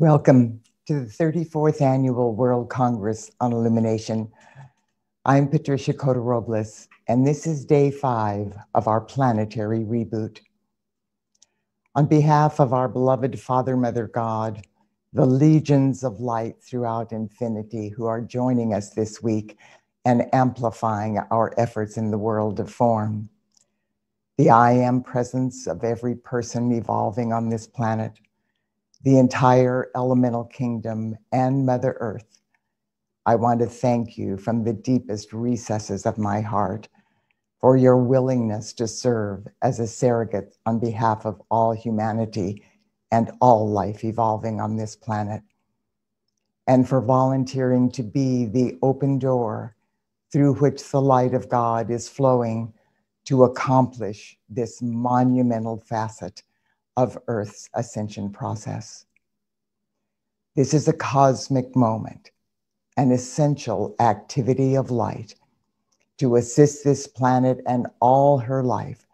Welcome to the 34th Annual World Congress on Illumination. I'm Patricia Cota-Robles, and this is day 5 of our Planetary Reboot. On behalf of our beloved Father, Mother, God, the legions of light throughout infinity who are joining us this week and amplifying our efforts in the world of form, the I Am presence of every person evolving on this planet, the entire elemental kingdom, and Mother Earth, I want to thank you from the deepest recesses of my heart for your willingness to serve as a surrogate on behalf of all humanity and all life evolving on this planet, and for volunteering to be the open door through which the light of God is flowing to accomplish this monumental facet of Earth's ascension process. This is a cosmic moment, an essential activity of light to assist this planet and all her life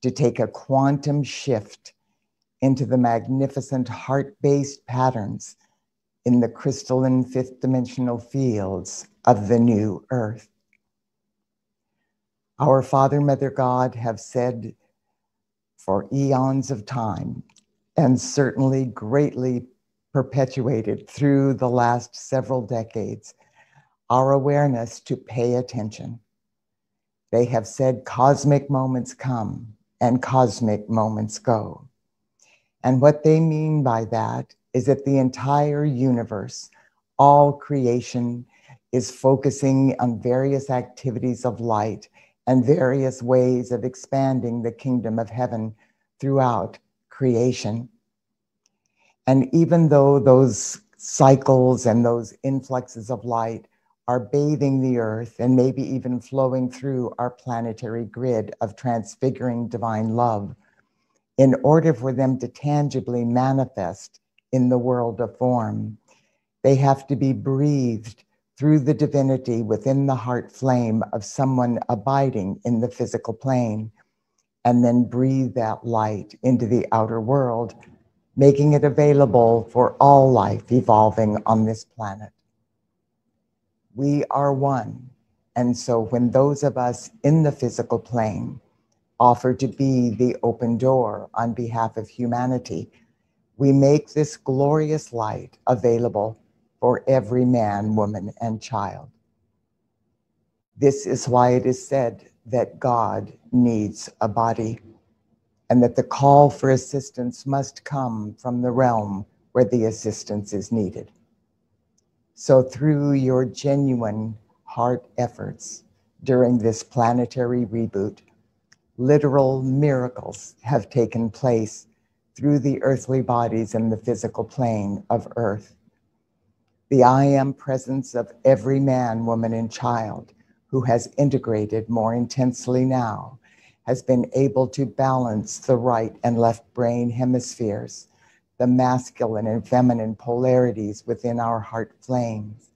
to take a quantum shift into the magnificent heart-based patterns in the crystalline fifth dimensional fields of the new Earth. Our Father, Mother, God have said for eons of time, and certainly greatly perpetuated through the last several decades, our awareness to pay attention. They have said cosmic moments come and cosmic moments go. And what they mean by that is that the entire universe, all creation, is focusing on various activities of light and various ways of expanding the kingdom of heaven throughout creation. And even though those cycles and those influxes of light are bathing the earth and maybe even flowing through our planetary grid of transfiguring divine love, in order for them to tangibly manifest in the world of form, they have to be breathed through the divinity within the heart flame of someone abiding in the physical plane, and then breathe that light into the outer world, making it available for all life evolving on this planet. We are one, and so when those of us in the physical plane offer to be the open door on behalf of humanity, we make this glorious light available for every man, woman, and child. This is why it is said that God needs a body, and that the call for assistance must come from the realm where the assistance is needed. So through your genuine heart efforts during this planetary reboot, literal miracles have taken place through the earthly bodies in the physical plane of Earth. The I Am presence of every man, woman, and child who has integrated more intensely now has been able to balance the right and left brain hemispheres, the masculine and feminine polarities within our heart flames,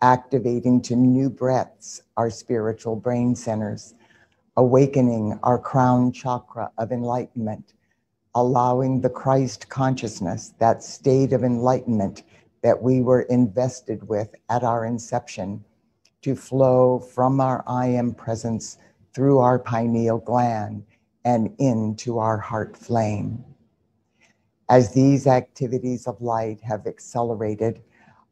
activating to new breaths our spiritual brain centers, awakening our crown chakra of enlightenment, allowing the Christ consciousness, that state of enlightenment that we were invested with at our inception, to flow from our I Am presence through our pineal gland and into our heart flame. As these activities of light have accelerated,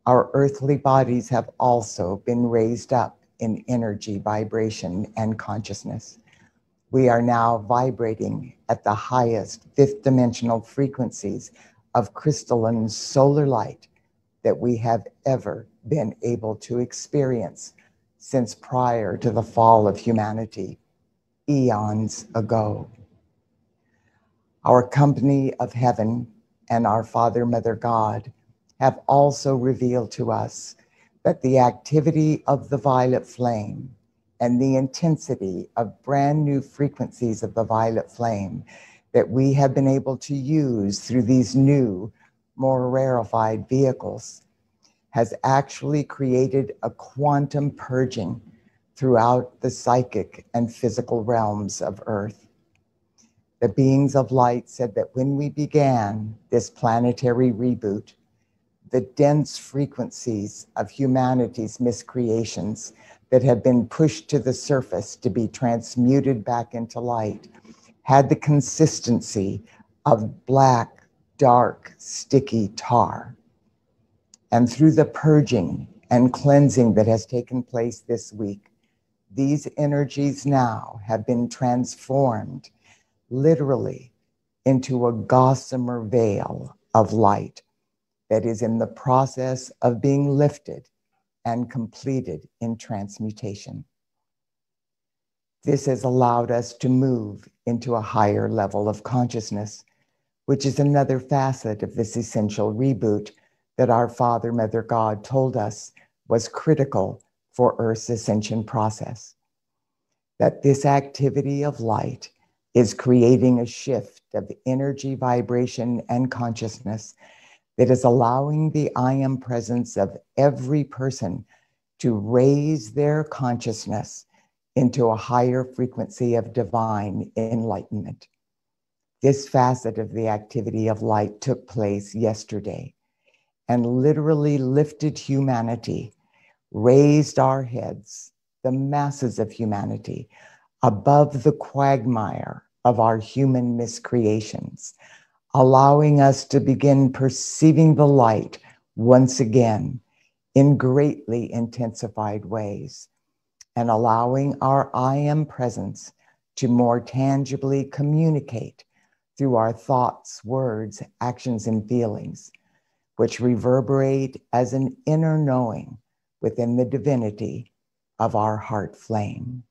our earthly bodies have also been raised up in energy, vibration, and consciousness. We are now vibrating at the highest fifth dimensional frequencies of crystalline solar light that we have ever been able to experience since prior to the fall of humanity, eons ago. Our company of heaven and our Father, Mother, God have also revealed to us that the activity of the violet flame and the intensity of brand new frequencies of the violet flame that we have been able to use through these new, more rarefied vehicles has actually created a quantum purging throughout the psychic and physical realms of Earth. The beings of light said that when we began this planetary reboot, the dense frequencies of humanity's miscreations that have been pushed to the surface to be transmuted back into light had the consistency of black, dark, sticky tar. And through the purging and cleansing that has taken place this week, these energies now have been transformed literally into a gossamer veil of light that is in the process of being lifted and completed in transmutation. This has allowed us to move into a higher level of consciousness, which is another facet of this essential reboot that our Father, Mother God told us was critical for Earth's ascension process. That this activity of light is creating a shift of energy, vibration, and consciousness that is allowing the I Am presence of every person to raise their consciousness into a higher frequency of divine enlightenment. This facet of the activity of light took place yesterday and literally lifted humanity, raised our heads, the masses of humanity, above the quagmire of our human miscreations, allowing us to begin perceiving the light once again in greatly intensified ways, and allowing our I Am presence to more tangibly communicate through our thoughts, words, actions, and feelings, which reverberate as an inner knowing within the divinity of our heart flame.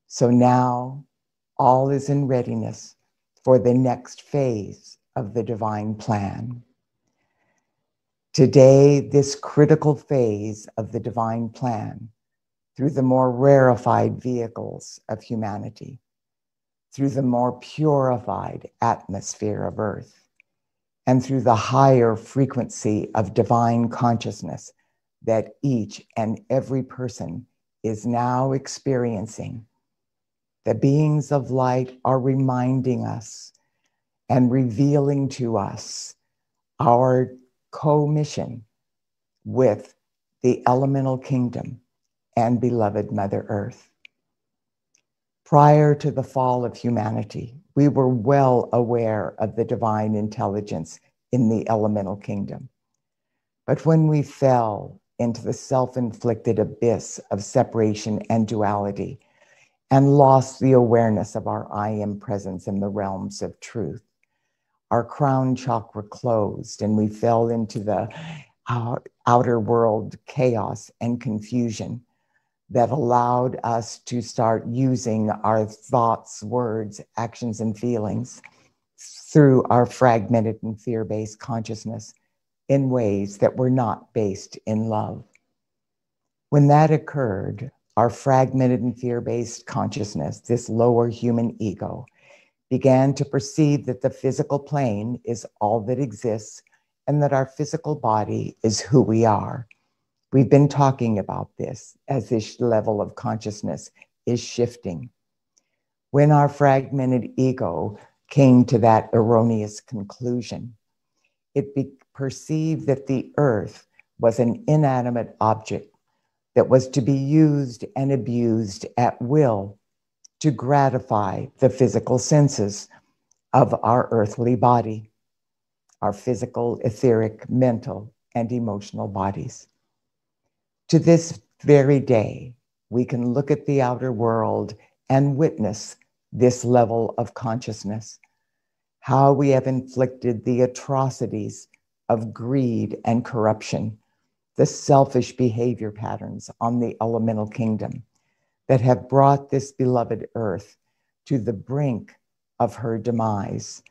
So now all is in readiness for the next phase of the divine plan. Today, this critical phase of the divine plan, through the more rarefied vehicles of humanity, through the more purified atmosphere of Earth, and through the higher frequency of divine consciousness that each and every person is now experiencing, the beings of light are reminding us and revealing to us our co-mission with the elemental kingdom and beloved Mother Earth. Prior to the fall of humanity, we were well aware of the divine intelligence in the elemental kingdom. But when we fell into the self-inflicted abyss of separation and duality and lost the awareness of our I Am presence in the realms of truth, our crown chakra closed and we fell into the outer world chaos and confusion that allowed us to start using our thoughts, words, actions, and feelings through our fragmented and fear-based consciousness in ways that were not based in love. When that occurred, our fragmented and fear-based consciousness, this lower human ego, began to perceive that the physical plane is all that exists and that our physical body is who we are. We've been talking about this as this level of consciousness is shifting. When our fragmented ego came to that erroneous conclusion, it perceived that the earth was an inanimate object that was to be used and abused at will to gratify the physical senses of our earthly body, our physical, etheric, mental, and emotional bodies. To this very day, we can look at the outer world and witness this level of consciousness, how we have inflicted the atrocities of greed and corruption, the selfish behavior patterns on the elemental kingdom that have brought this beloved earth to the brink of her demise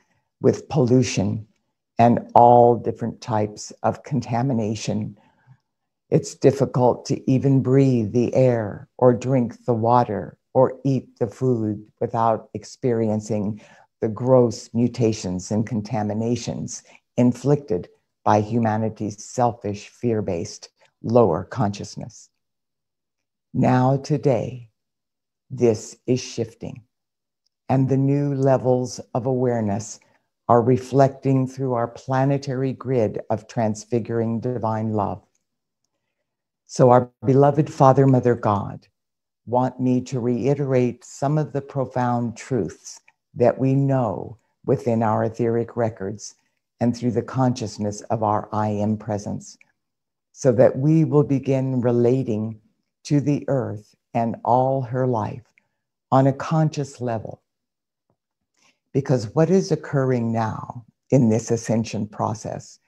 with pollution and all different types of contamination. It's difficult to even breathe the air or drink the water or eat the food without experiencing the gross mutations and contaminations inflicted by humanity's selfish, fear-based, lower consciousness. Now, today, this is shifting, and the new levels of awareness are reflecting through our planetary grid of transfiguring divine love. So our beloved Father, Mother, God want me to reiterate some of the profound truths that we know within our etheric records and through the consciousness of our I Am presence, so that we will begin relating to the earth and all her life on a conscious level. Because what is occurring now in this ascension process,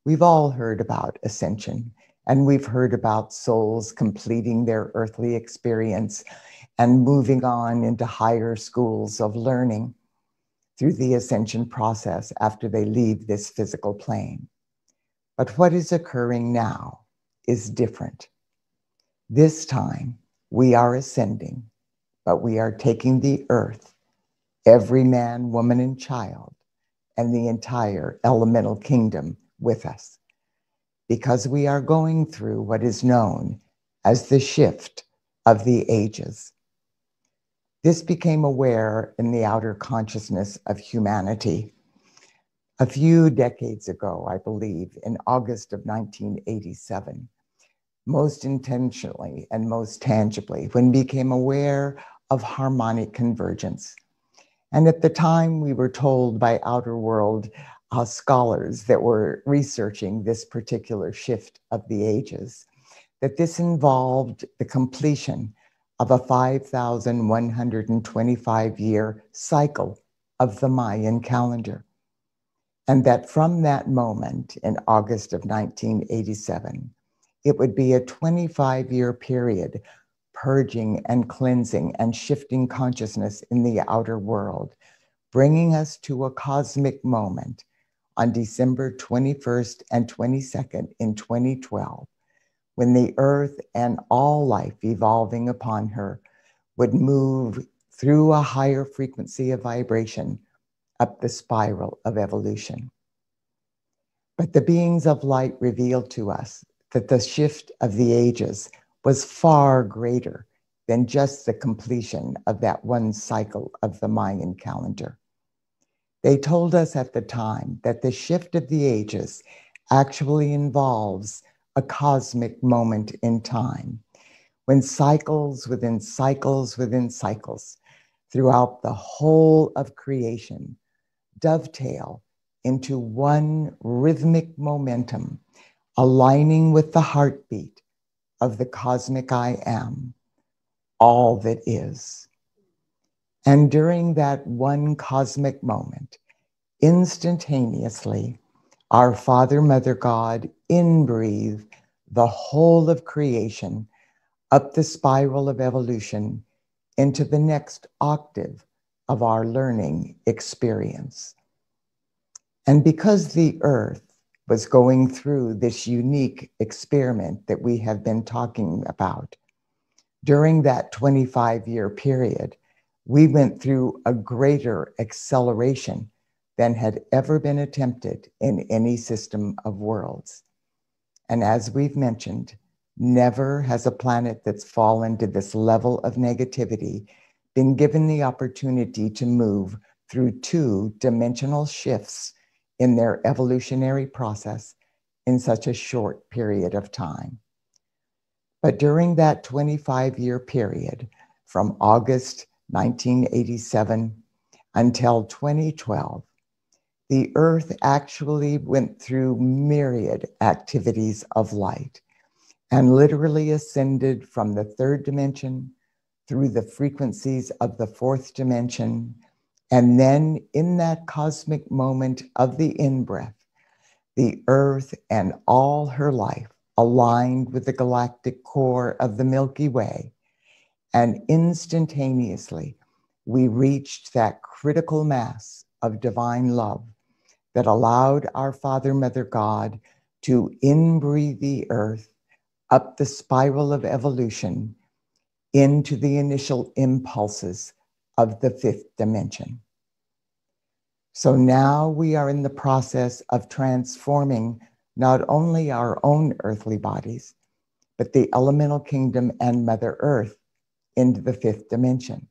we've all heard about ascension, and we've heard about souls completing their earthly experience and moving on into higher schools of learning through the ascension process after they leave this physical plane. But what is occurring now is different. This time, we are ascending, but we are taking the earth, every man, woman, and child, and the entire elemental kingdom with us, because we are going through what is known as the shift of the ages. This became aware in the outer consciousness of humanity a few decades ago, I believe, in August of 1987, most intentionally and most tangibly, when we became aware of harmonic convergence. And at the time, we were told by outer world scholars that were researching this particular shift of the ages that this involved the completion of a 5,125-year cycle of the Mayan calendar. And that from that moment in August of 1987, it would be a 25-year period purging and cleansing and shifting consciousness in the outer world, bringing us to a cosmic moment on December 21st and 22nd in 2012, when the earth and all life evolving upon her would move through a higher frequency of vibration up the spiral of evolution. But the beings of light revealed to us that the shift of the ages was far greater than just the completion of that one cycle of the Mayan calendar. They told us at the time that the shift of the ages actually involves a cosmic moment in time, when cycles within cycles within cycles throughout the whole of creation dovetail into one rhythmic momentum, aligning with the heartbeat of the cosmic I Am, all that is. And during that one cosmic moment, instantaneously, our Father, Mother, God inbreathe the whole of creation up the spiral of evolution into the next octave of our learning experience. And because the earth was going through this unique experiment that we have been talking about, during that 25-year period, we went through a greater acceleration than had ever been attempted in any system of worlds. And as we've mentioned, never has a planet that's fallen to this level of negativity been given the opportunity to move through two-dimensional shifts in their evolutionary process in such a short period of time. But during that 25-year period, from August 1987 until 2012, the Earth actually went through myriad activities of light and literally ascended from the third dimension through the frequencies of the fourth dimension. And then in that cosmic moment of the in-breath, the Earth and all her life aligned with the galactic core of the Milky Way. And instantaneously, we reached that critical mass of divine love that allowed our Father, Mother, God to inbreathe the earth up the spiral of evolution into the initial impulses of the fifth dimension. So now we are in the process of transforming not only our own earthly bodies, but the elemental kingdom and Mother Earth into the fifth dimension.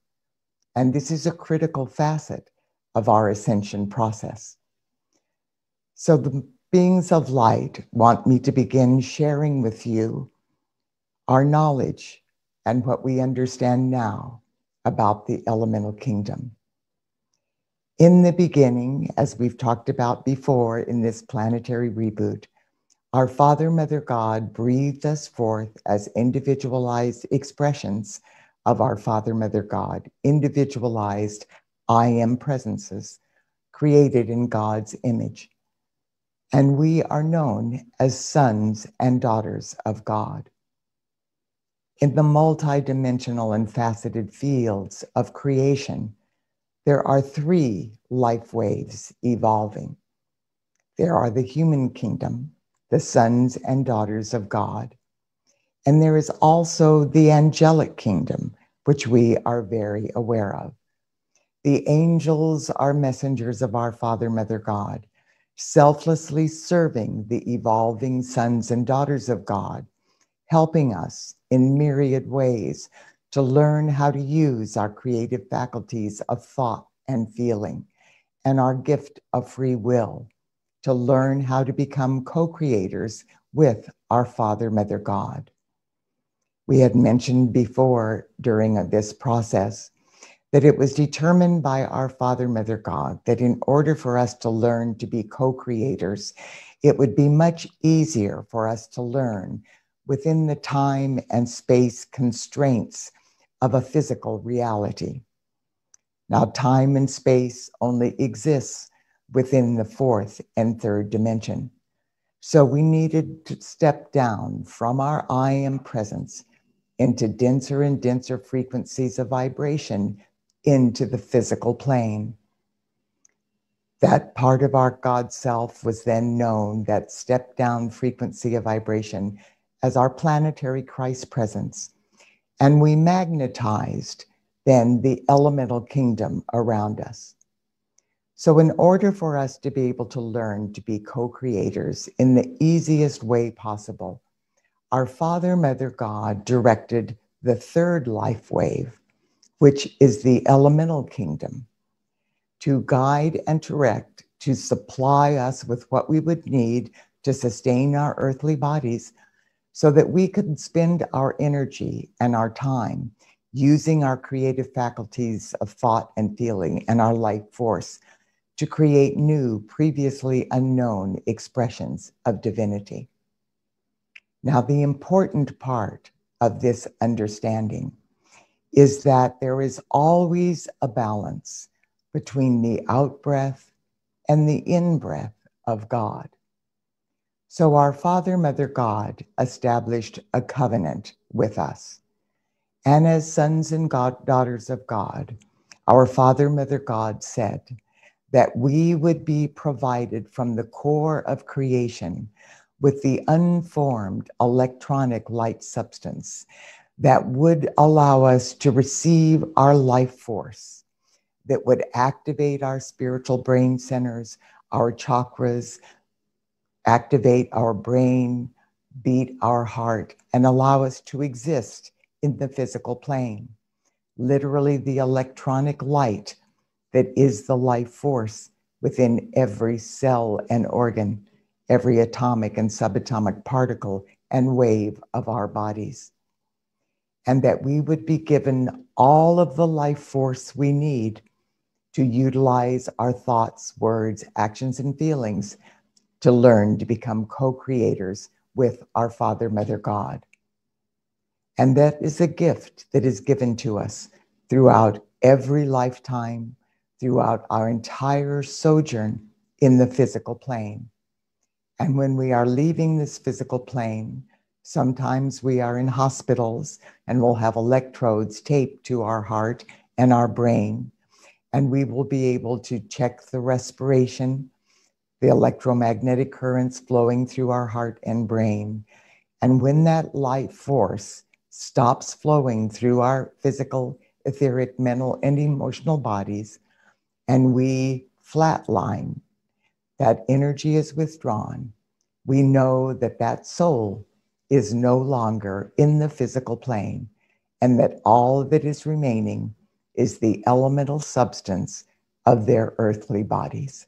And this is a critical facet of our ascension process. So the beings of light want me to begin sharing with you our knowledge and what we understand now about the elemental kingdom. In the beginning, as we've talked about before in this planetary reboot, our Father, Mother God breathed us forth as individualized expressions of our Father, Mother God, individualized I am presences created in God's image. And we are known as sons and daughters of God. In the multidimensional and faceted fields of creation, there are three life waves evolving. There are the human kingdom, the sons and daughters of God. And there is also the angelic kingdom, which we are very aware of. The angels are messengers of our Father, Mother God, selflessly serving the evolving sons and daughters of God, helping us in myriad ways to learn how to use our creative faculties of thought and feeling and our gift of free will to learn how to become co-creators with our Father, Mother God. We had mentioned before during this process that it was determined by our Father, Mother God, that in order for us to learn to be co-creators, it would be much easier for us to learn within the time and space constraints of a physical reality. Now, time and space only exists within the fourth and third dimension. So we needed to step down from our I am presence into denser and denser frequencies of vibration into the physical plane. That part of our God self was then known, that step down frequency of vibration, as our planetary Christ presence. And we magnetized then the elemental kingdom around us. So in order for us to be able to learn to be co-creators in the easiest way possible, our Father, Mother God directed the third life wave, which is the elemental kingdom, to guide and direct, to supply us with what we would need to sustain our earthly bodies so that we could spend our energy and our time using our creative faculties of thought and feeling and our life force to create new, previously unknown expressions of divinity. Now, the important part of this understanding is that there is always a balance between the out-breath and the in-breath of God. So our Father, Mother God established a covenant with us. And as sons and daughters of God, our Father, Mother God said that we would be provided from the core of creation with the unformed electronic light substance that would allow us to receive our life force, that would activate our spiritual brain centers, our chakras, activate our brain, beat our heart, and allow us to exist in the physical plane. Literally, the electronic light that is the life force within every cell and organ, every atomic and subatomic particle and wave of our bodies. And that we would be given all of the life force we need to utilize our thoughts, words, actions, and feelings to learn to become co-creators with our Father, Mother God. And that is a gift that is given to us throughout every lifetime, throughout our entire sojourn in the physical plane. And when we are leaving this physical plane, sometimes we are in hospitals and we'll have electrodes taped to our heart and our brain, and we will be able to check the respiration, the electromagnetic currents flowing through our heart and brain. And when that life force stops flowing through our physical, etheric, mental, and emotional bodies, and we flatline, that energy is withdrawn, we know that that soul is no longer in the physical plane, and that all that is remaining is the elemental substance of their earthly bodies.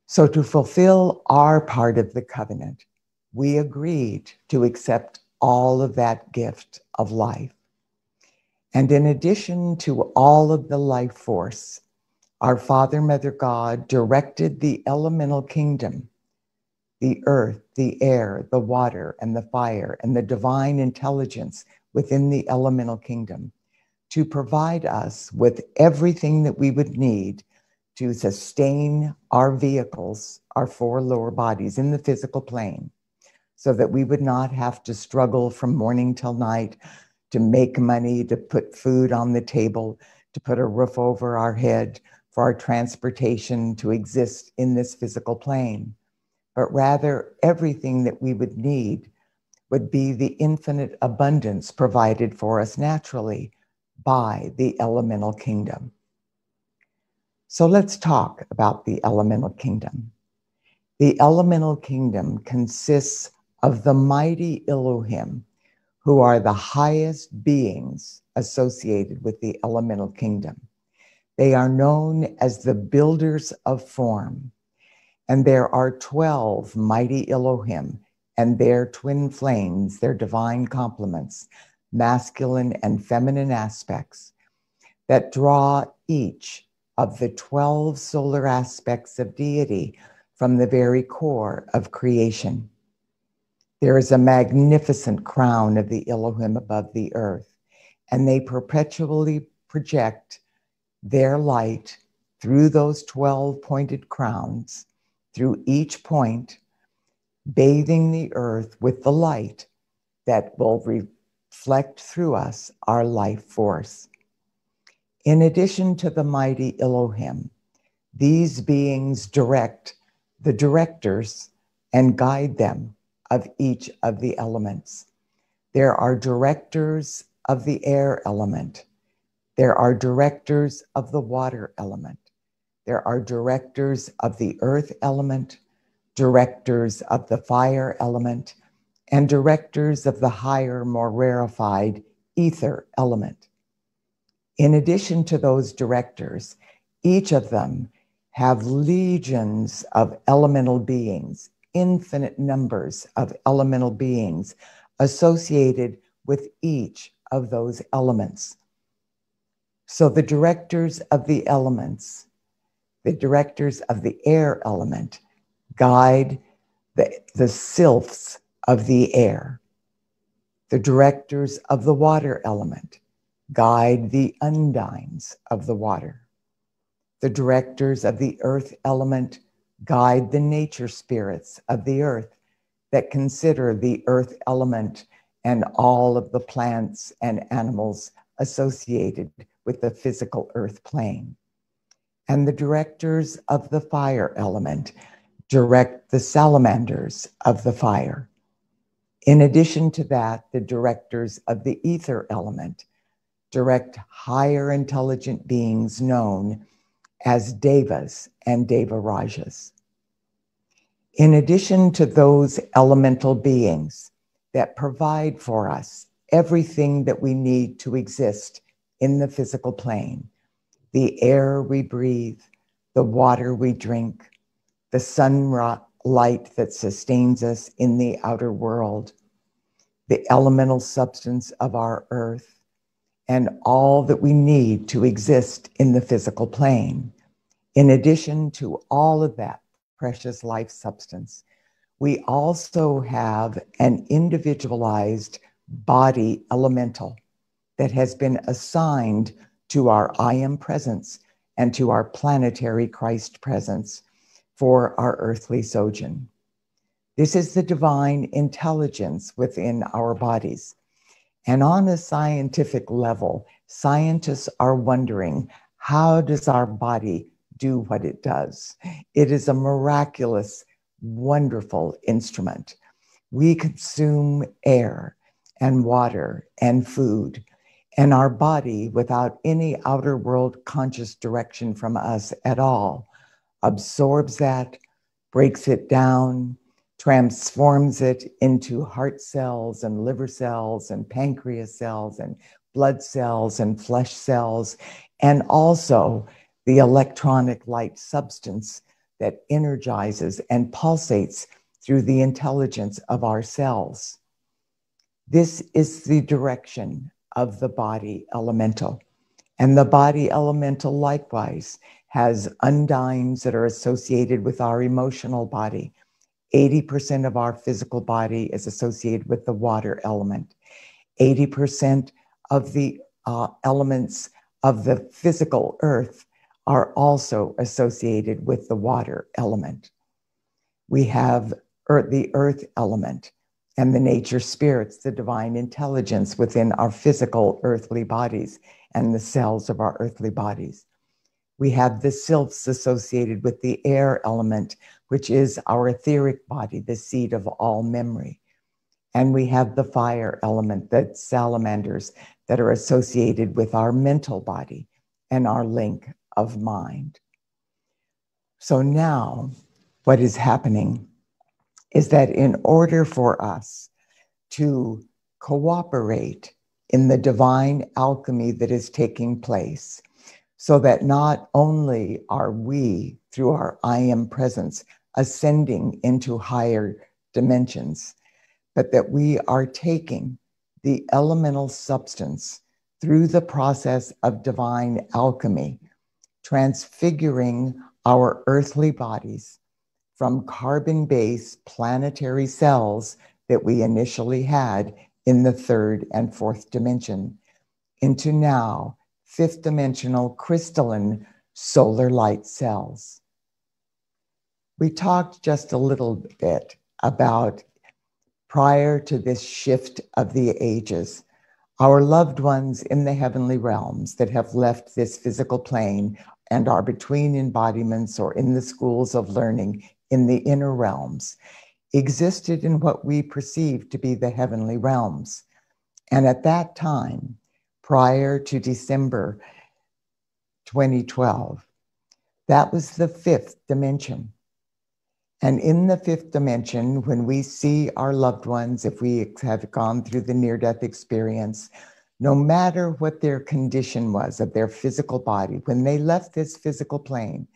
So to fulfill our part of the covenant, we agreed to accept all of that gift of life. And in addition to all of the life force, our Father, Mother God directed the elemental kingdom, the earth, the air, the water, and the fire, and the divine intelligence within the elemental kingdom to provide us with everything that we would need to sustain our vehicles, our four lower bodies in the physical plane, so that we would not have to struggle from morning till night to make money, to put food on the table, to put a roof over our head, for our transportation to exist in this physical plane. But rather, everything that we would need would be the infinite abundance provided for us naturally by the elemental kingdom. So let's talk about the elemental kingdom. The elemental kingdom consists of the mighty Elohim, who are the highest beings associated with the elemental kingdom. They are known as the builders of form. And there are 12 mighty Elohim and their twin flames, their divine complements, masculine and feminine aspects, that draw each of the 12 solar aspects of deity from the very core of creation. There is a magnificent crown of the Elohim above the earth, and they perpetually project their light through those 12 pointed crowns, through each point, bathing the earth with the light that will reflect through us our life force. In addition to the mighty Elohim, these beings direct the directors and guide them of each of the elements. There are directors of the air element. There are directors of the water element. There are directors of the earth element, directors of the fire element, and directors of the higher, more rarefied ether element. In addition to those directors, each of them have legions of elemental beings, infinite numbers of elemental beings associated with each of those elements. So the directors of the elements, the directors of the air element, guide the sylphs of the air. The directors of the water element guide the undines of the water. The directors of the earth element guide the nature spirits of the earth that consider the earth element and all of the plants and animals associated with the physical earth plane. And the directors of the fire element direct the salamanders of the fire. In addition to that, the directors of the ether element direct higher intelligent beings known as devas and devarajas. In addition to those elemental beings that provide for us everything that we need to exist in the physical plane, the air we breathe, the water we drink, the sunlight that sustains us in the outer world, the elemental substance of our earth, and all that we need to exist in the physical plane. In addition to all of that precious life substance, we also have an individualized body elemental that has been assigned to our I am presence and to our planetary Christ presence for our earthly sojourn. This is the divine intelligence within our bodies. And on a scientific level, scientists are wondering, how does our body do what it does? It is a miraculous, wonderful instrument. We consume air and water and food, and our body, without any outer world conscious direction from us at all, absorbs that, breaks it down, transforms it into heart cells and liver cells and pancreas cells and blood cells and flesh cells, and also the electronic light substance that energizes and pulsates through the intelligence of our cells. This is the direction of the body elemental. And the body elemental likewise has undines that are associated with our emotional body. 80% of our physical body is associated with the water element. 80% of the elements of the physical earth are also associated with the water element. We have the earth element and the nature spirits, the divine intelligence within our physical earthly bodies and the cells of our earthly bodies. We have the sylphs associated with the air element, which is our etheric body, the seat of all memory. And we have the fire element, the salamanders that are associated with our mental body and our link of mind. So now what is happening is that in order for us to cooperate in the divine alchemy that is taking place, so that not only are we, through our I am presence, ascending into higher dimensions, but that we are taking the elemental substance through the process of divine alchemy, transfiguring our earthly bodies from carbon-based planetary cells that we initially had in the third and fourth dimension into now fifth dimensional crystalline solar light cells. We talked just a little bit about prior to this shift of the ages, our loved ones in the heavenly realms that have left this physical plane and are between embodiments or in the schools of learning in the inner realms existed in what we perceive to be the heavenly realms. And at that time, prior to December 2012, that was the fifth dimension. And in the fifth dimension, when we see our loved ones, if we have gone through the near-death experience, no matter what their condition was of their physical body, when they left this physical plane,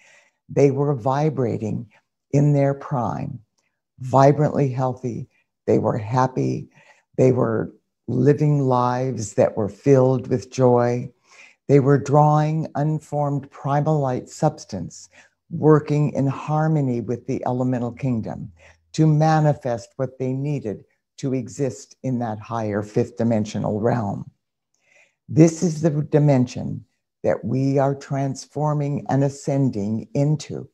they were vibrating in their prime, vibrantly healthy. They were happy. They were living lives that were filled with joy. They were drawing unformed primal light substance, working in harmony with the elemental kingdom to manifest what they needed to exist in that higher fifth dimensional realm. This is the dimension that we are transforming and ascending into.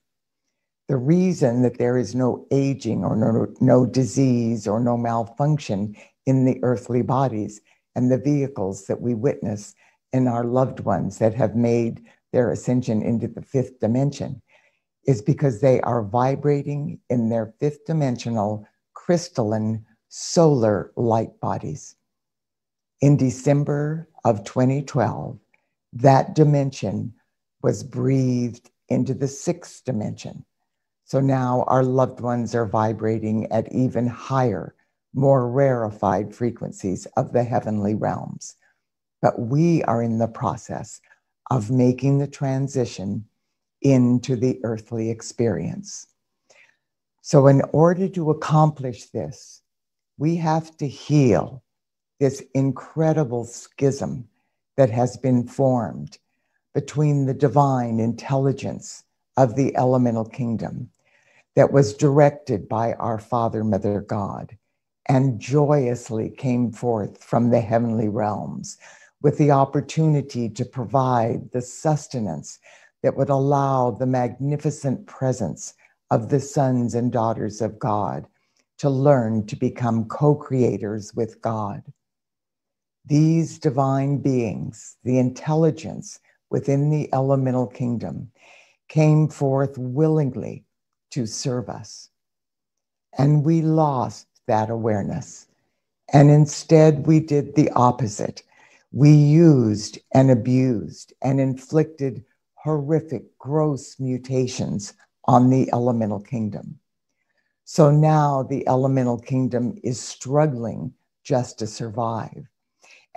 The reason that there is no aging or no disease or no malfunction in the earthly bodies and the vehicles that we witness in our loved ones that have made their ascension into the fifth dimension is because they are vibrating in their fifth dimensional crystalline solar light bodies. In December of 2012, that dimension was breathed into the sixth dimension. So now our loved ones are vibrating at even higher, more rarefied frequencies of the heavenly realms. But we are in the process of making the transition into the earthly experience. So in order to accomplish this, we have to heal this incredible schism that has been formed between the divine intelligence of the elemental kingdom that was directed by our Father, Mother God, and joyously came forth from the heavenly realms with the opportunity to provide the sustenance that would allow the magnificent presence of the sons and daughters of God to learn to become co-creators with God. These divine beings, the intelligence within the elemental kingdom, came forth willingly to serve us. And we lost that awareness. And instead, we did the opposite. We used and abused and inflicted horrific, gross mutations on the elemental kingdom. So now the elemental kingdom is struggling just to survive.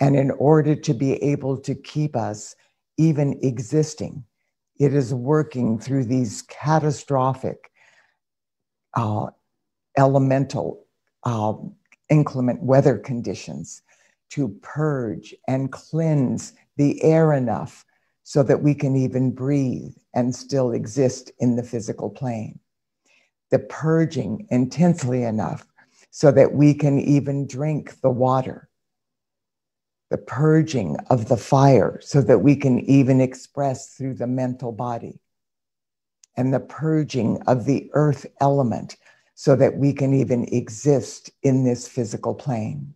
And in order to be able to keep us even existing It is working through these catastrophic elemental inclement weather conditions to purge and cleanse the air enough so that we can even breathe and still exist in the physical plane. The purging intensely enough so that we can even drink the water. The purging of the fire so that we can even express through the mental body. And the purging of the earth element so that we can even exist in this physical plane.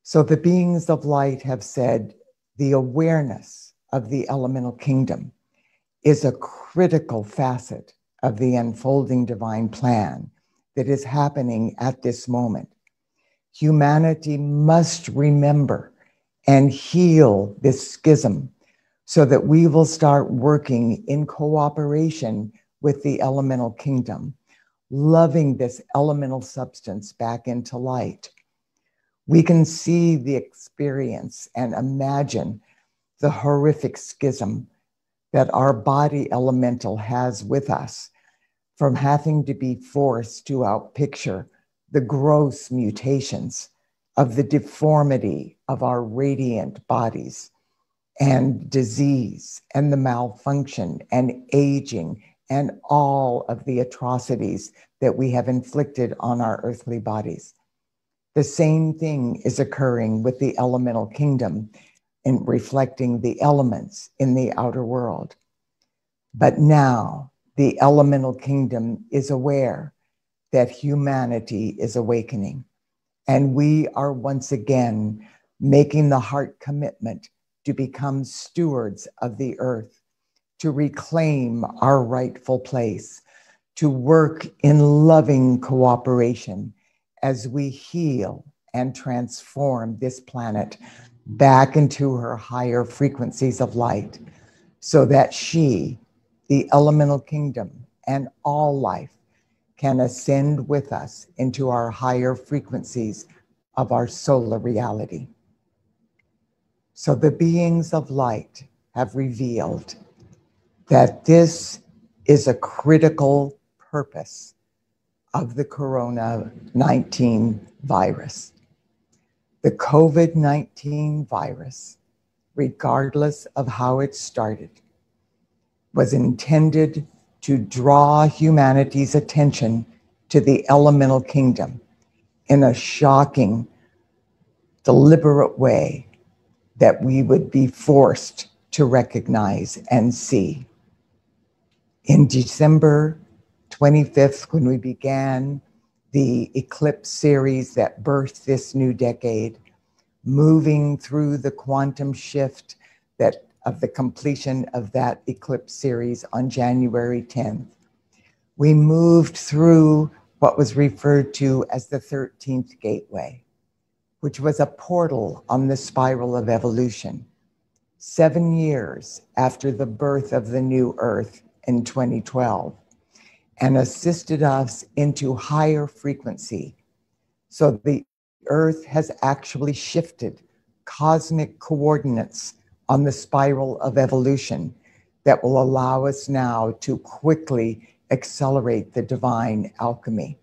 So the beings of light have said the awareness of the elemental kingdom is a critical facet of the unfolding divine plan that is happening at this moment. Humanity must remember and heal this schism so that we will start working in cooperation with the elemental kingdom, loving this elemental substance back into light. We can see the experience and imagine the horrific schism that our body elemental has with us, from having to be forced to outpicture the gross mutations of the deformity of our radiant bodies and disease and the malfunction and aging and all of the atrocities that we have inflicted on our earthly bodies. The same thing is occurring with the elemental kingdom in reflecting the elements in the outer world. But now the elemental kingdom is aware that humanity is awakening, and we are once again making the heart commitment to become stewards of the earth, to reclaim our rightful place, to work in loving cooperation as we heal and transform this planet back into her higher frequencies of light, so that she, the elemental kingdom, and all life can ascend with us into our higher frequencies of our solar reality. So the beings of light have revealed that this is a critical purpose of the Corona-19 virus. The COVID-19 virus, regardless of how it started, was intended to draw humanity's attention to the elemental kingdom in a shocking, deliberate way that we would be forced to recognize and see. In December 25th, when we began the eclipse series that birthed this new decade, moving through the quantum shift that of the completion of that eclipse series on January 10th, we moved through what was referred to as the 13th gateway, which was a portal on the spiral of evolution, 7 years after the birth of the new Earth in 2012, and assisted us into higher frequency. So the Earth has actually shifted cosmic coordinates on the spiral of evolution that will allow us now to quickly accelerate the divine alchemy.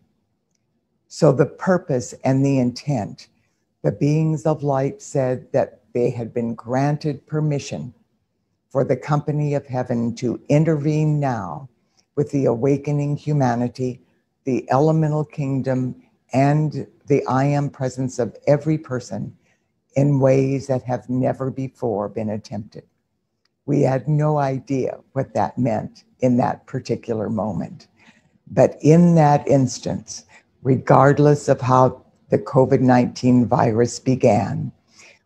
So the purpose and the intent, the beings of light said that they had been granted permission for the company of heaven to intervene now with the awakening humanity, the elemental kingdom, and the I am presence of every person in ways that have never before been attempted. We had no idea what that meant in that particular moment. But in that instance, regardless of how the COVID-19 virus began,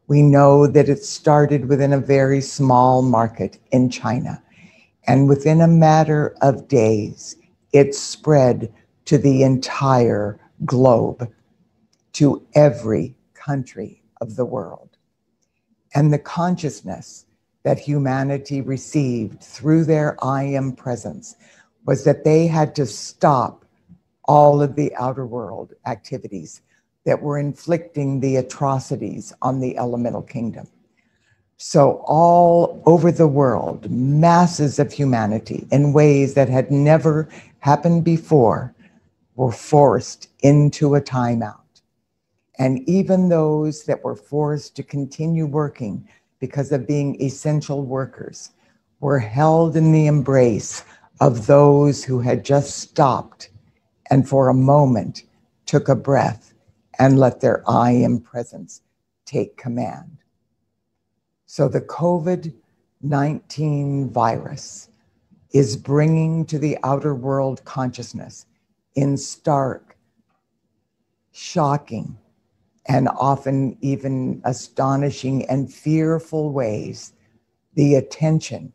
we know that it started within a very small market in China. And within a matter of days, it spread to the entire globe, to every country of the world. And the consciousness that humanity received through their I am presence was that they had to stop all of the outer world activities that were inflicting the atrocities on the elemental kingdom. So all over the world, masses of humanity in ways that had never happened before were forced into a timeout. And even those that were forced to continue working because of being essential workers were held in the embrace of those who had just stopped and for a moment took a breath and let their I am presence take command. So the COVID-19 virus is bringing to the outer world consciousness in stark, shocking, and often even astonishing and fearful ways the attention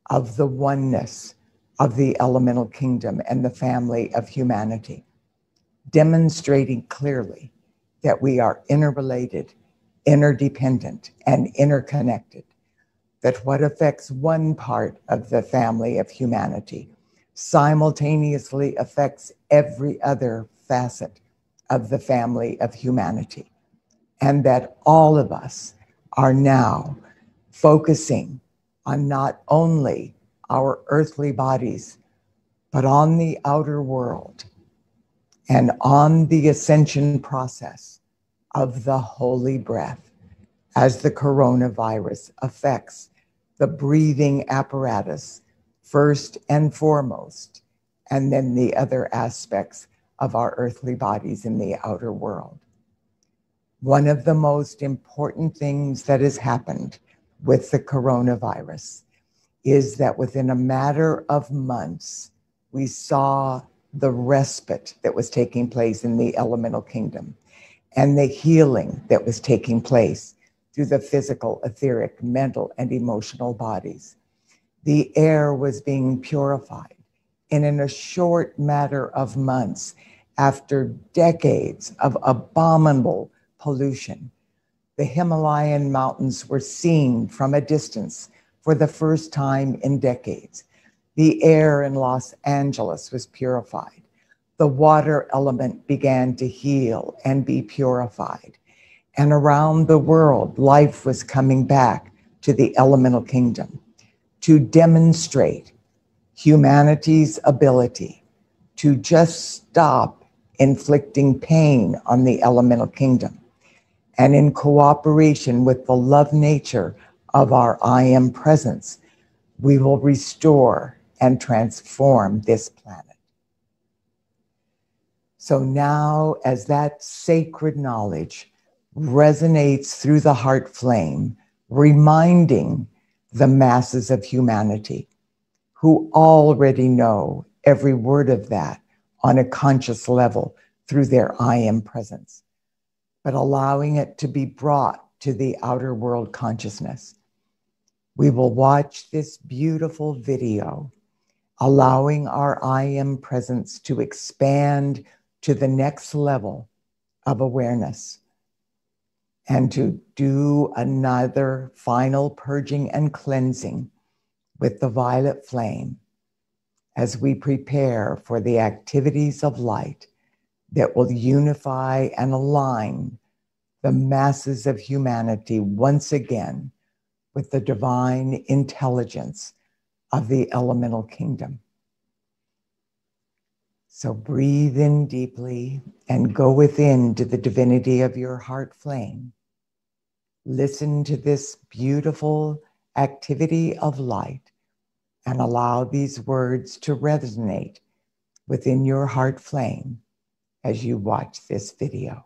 of the oneness of the elemental kingdom and the family of humanity, demonstrating clearly that we are interrelated, interdependent, and interconnected, that what affects one part of the family of humanity simultaneously affects every other facet of the family of humanity, and that all of us are now focusing on not only our earthly bodies, but on the outer world and on the ascension process of the holy breath as the coronavirus affects the breathing apparatus first and foremost, and then the other aspects of our earthly bodies in the outer world. One of the most important things that has happened with the coronavirus is that within a matter of months, we saw the respite that was taking place in the elemental kingdom and the healing that was taking place through the physical, etheric, mental, and emotional bodies. The air was being purified, and in a short matter of months, after decades of abominable pollution, the Himalayan mountains were seen from a distance for the first time in decades. The air in Los Angeles was purified. The water element began to heal and be purified. And around the world, life was coming back to the elemental kingdom to demonstrate humanity's ability to just stop inflicting pain on the elemental kingdom, and in cooperation with the love nature of our I am presence, we will restore and transform this planet. So now, as that sacred knowledge resonates through the heart flame, reminding the masses of humanity who already know every word of that on a conscious level through their I am presence, but allowing it to be brought to the outer world consciousness. We will watch this beautiful video, allowing our I am presence to expand to the next level of awareness and to do another final purging and cleansing with the violet flame as we prepare for the activities of light that will unify and align the masses of humanity once again with the divine intelligence of the elemental kingdom. So breathe in deeply and go within to the divinity of your heart flame. Listen to this beautiful activity of light and allow these words to resonate within your heart flame as you watch this video.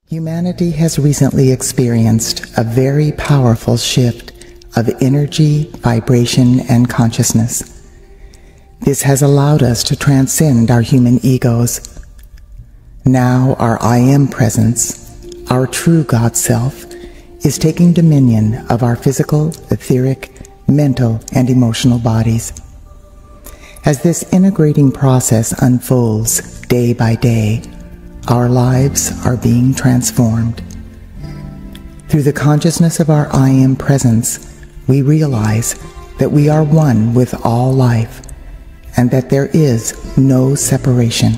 Humanity has recently experienced a very powerful shift of energy, vibration, and consciousness. This has allowed us to transcend our human egos. Now our I am presence, our true God self, is taking dominion of our physical, etheric, mental, and emotional bodies. As this integrating process unfolds day by day, our lives are being transformed. Through the consciousness of our I am presence, we realize that we are one with all life and that there is no separation.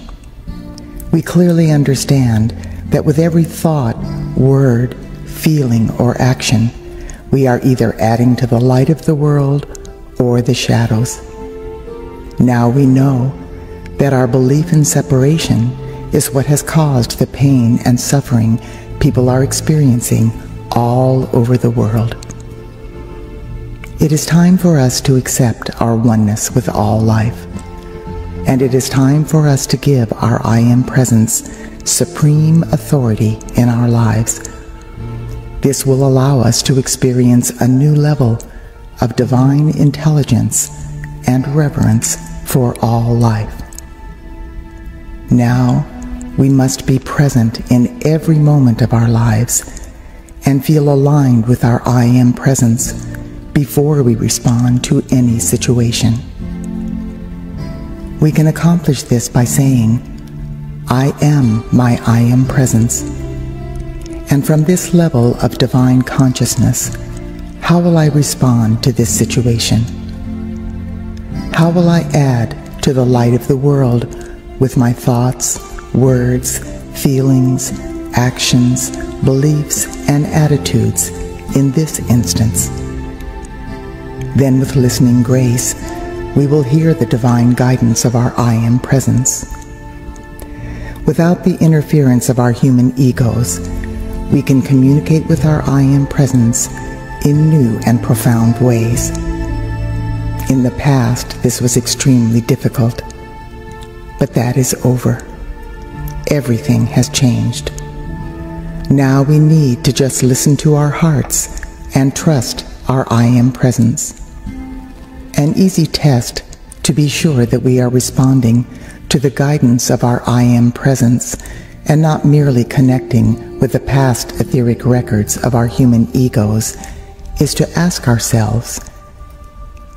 We clearly understand that with every thought, word, feeling, or action, we are either adding to the light of the world or the shadows. Now we know that our belief in separation is what has caused the pain and suffering people are experiencing all over the world. It is time for us to accept our oneness with all life, and it is time for us to give our I Am Presence supreme authority in our lives. This will allow us to experience a new level of divine intelligence and reverence for all life. Now, we must be present in every moment of our lives and feel aligned with our I Am Presence before we respond to any situation. We can accomplish this by saying, I am my I Am Presence. And from this level of divine consciousness, how will I respond to this situation? How will I add to the light of the world with my thoughts, words, feelings, actions, beliefs, and attitudes in this instance? Then with listening grace, we will hear the divine guidance of our I Am Presence. Without the interference of our human egos, we can communicate with our I Am Presence in new and profound ways. In the past, this was extremely difficult, but that is over. Everything has changed. Now we need to just listen to our hearts and trust our I Am Presence. An easy test to be sure that we are responding to the guidance of our I Am Presence and not merely connecting with the past etheric records of our human egos is to ask ourselves,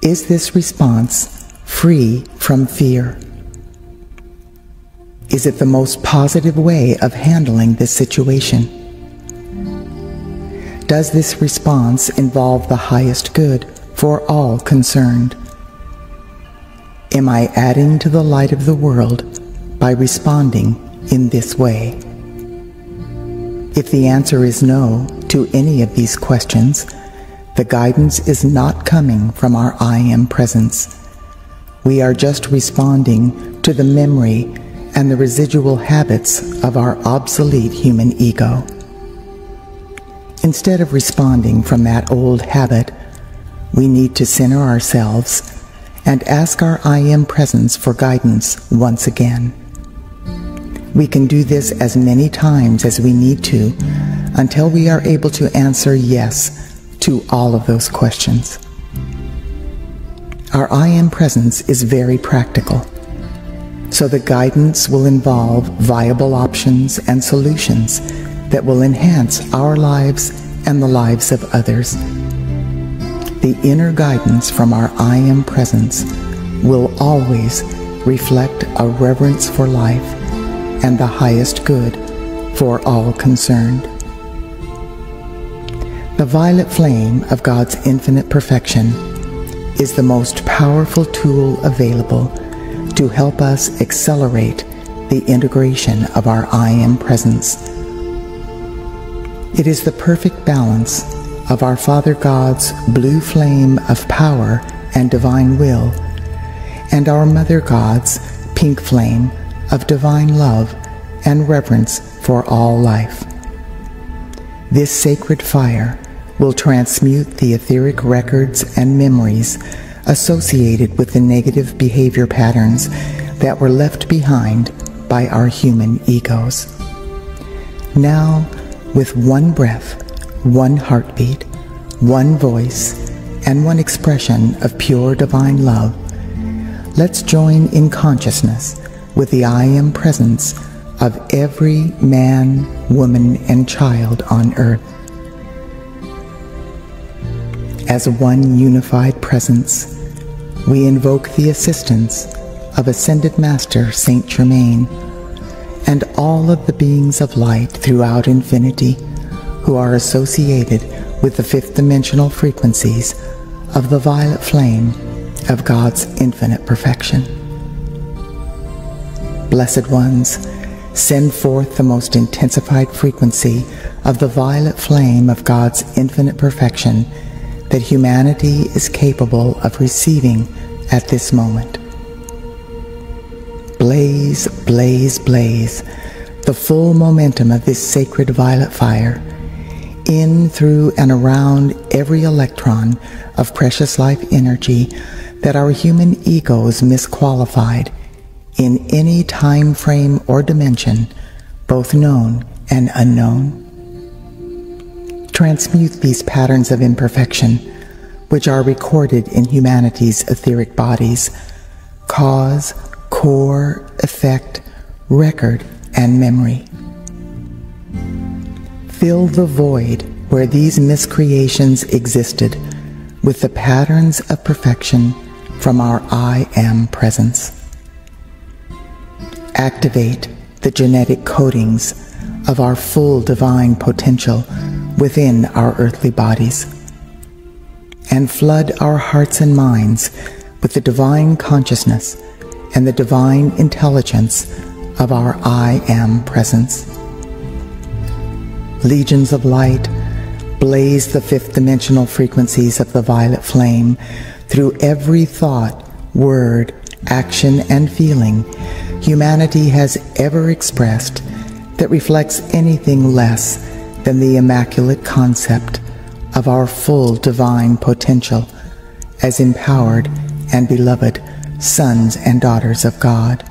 is this response free from fear? Is it the most positive way of handling this situation? Does this response involve the highest good for all concerned? Am I adding to the light of the world by responding in this way? If the answer is no to any of these questions, the guidance is not coming from our I Am Presence. We are just responding to the memory and the residual habits of our obsolete human ego. Instead of responding from that old habit, we need to center ourselves and ask our I Am Presence for guidance once again. We can do this as many times as we need to until we are able to answer yes to all of those questions. Our I Am Presence is very practical, so the guidance will involve viable options and solutions that will enhance our lives and the lives of others. The inner guidance from our I Am Presence will always reflect a reverence for life and the highest good for all concerned. The violet flame of God's infinite perfection is the most powerful tool available to help us accelerate the integration of our I Am Presence. It is the perfect balance of our Father God's blue flame of power and divine will, and our Mother God's pink flame of divine love and reverence for all life. This sacred fire will transmute the etheric records and memories associated with the negative behavior patterns that were left behind by our human egos. Now, with one breath, one heartbeat, one voice, and one expression of pure divine love, let's join in consciousness with the I Am Presence of every man, woman, and child on earth. As one unified presence, we invoke the assistance of Ascended Master Saint Germain and all of the beings of light throughout infinity who are associated with the fifth dimensional frequencies of the violet flame of God's infinite perfection. Blessed ones, send forth the most intensified frequency of the violet flame of God's infinite perfection that humanity is capable of receiving at this moment. Blaze, blaze, blaze, the full momentum of this sacred violet fire, in, through, and around every electron of precious life energy that our human egos misqualified in any time frame or dimension, both known and unknown. Transmute these patterns of imperfection, which are recorded in humanity's etheric bodies, cause, core, effect, record, and memory. Fill the void where these miscreations existed with the patterns of perfection from our I Am presence. Activate the genetic codings of our full divine potential within our earthly bodies, and flood our hearts and minds with the divine consciousness and the divine intelligence of our I Am presence. Legions of light, blaze the fifth dimensional frequencies of the violet flame through every thought, word, action, and feeling humanity has ever expressed that reflects anything less than the immaculate concept of our full divine potential as empowered and beloved sons and daughters of God.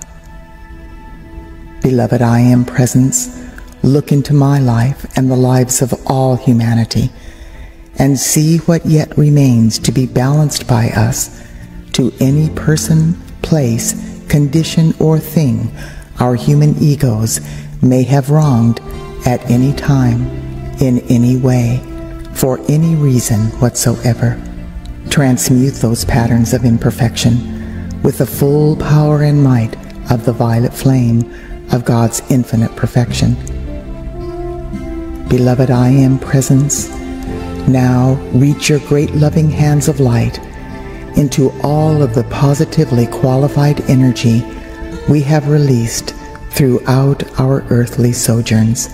Beloved I Am presence, look into my life and the lives of all humanity and see what yet remains to be balanced by us to any person, place, condition, or thing our human egos may have wronged at any time, in any way, for any reason whatsoever. Transmute those patterns of imperfection with the full power and might of the violet flame of God's infinite perfection. Beloved I Am presence, now reach your great loving hands of light into all of the positively qualified energy we have released throughout our earthly sojourns,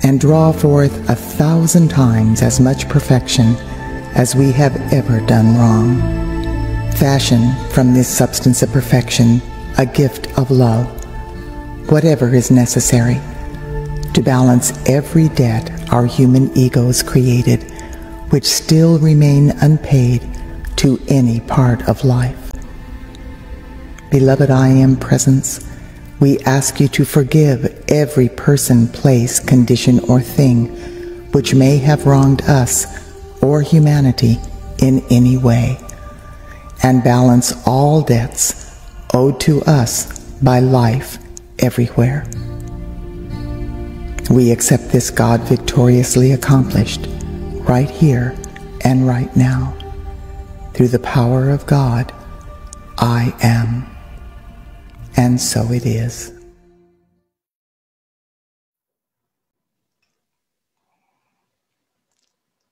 and draw forth 1,000 times as much perfection as we have ever done wrong. Fashion from this substance of perfection a gift of love, whatever is necessary, to balance every debt our human egos created, which still remain unpaid to any part of life. Beloved I Am presence, we ask you to forgive every person, place, condition, or thing which may have wronged us or humanity in any way, and balance all debts owed to us by life everywhere. We accept this God victoriously accomplished right here and right now. Through the power of God, I am. And so it is.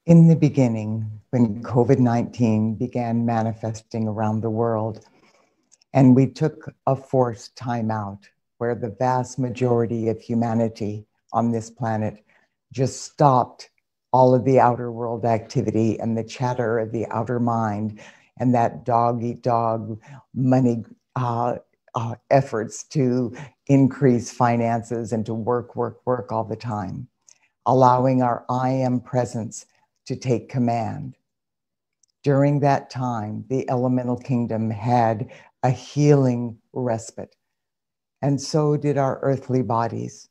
In the beginning, when COVID-19 began manifesting around the world, and we took a forced timeout where the vast majority of humanity on this planet just stopped all of the outer world activity and the chatter of the outer mind and that dog-eat-dog money efforts to increase finances and to work all the time, allowing our I Am presence to take command. During that time, the elemental kingdom had a healing respite, and so did our earthly bodies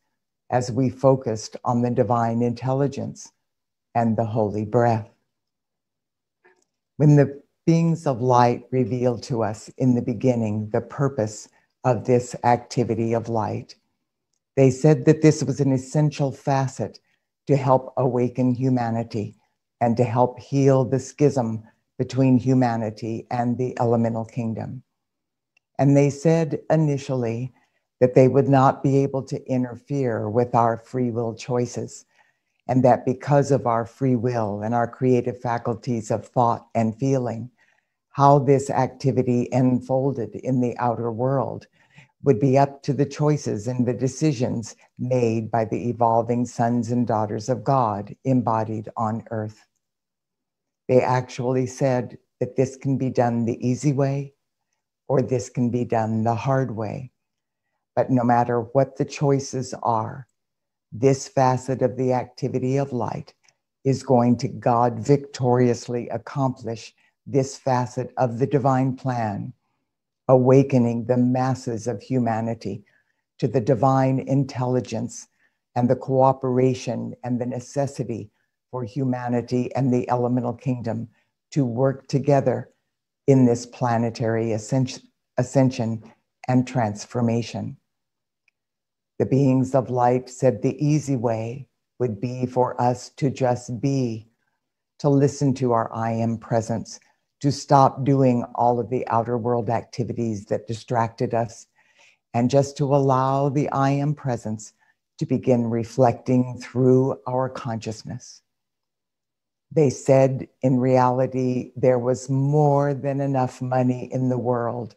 as we focused on the divine intelligence and the holy breath. When the beings of light revealed to us in the beginning the purpose of this activity of light, they said that this was an essential facet to help awaken humanity and to help heal the schism between humanity and the elemental kingdom. And they said initially that they would not be able to interfere with our free will choices, and that because of our free will and our creative faculties of thought and feeling, how this activity unfolded in the outer world would be up to the choices and the decisions made by the evolving sons and daughters of God embodied on earth. They actually said that this can be done the easy way or this can be done the hard way. But no matter what the choices are, this facet of the activity of light is going to God victoriously accomplish this facet of the divine plan, awakening the masses of humanity to the divine intelligence and the cooperation and the necessity for humanity and the elemental kingdom to work together in this planetary ascension and transformation. The beings of light said the easy way would be for us to just be, to listen to our I am presence, to stop doing all of the outer world activities that distracted us, and just to allow the I am presence to begin reflecting through our consciousness. They said in reality, there was more than enough money in the world,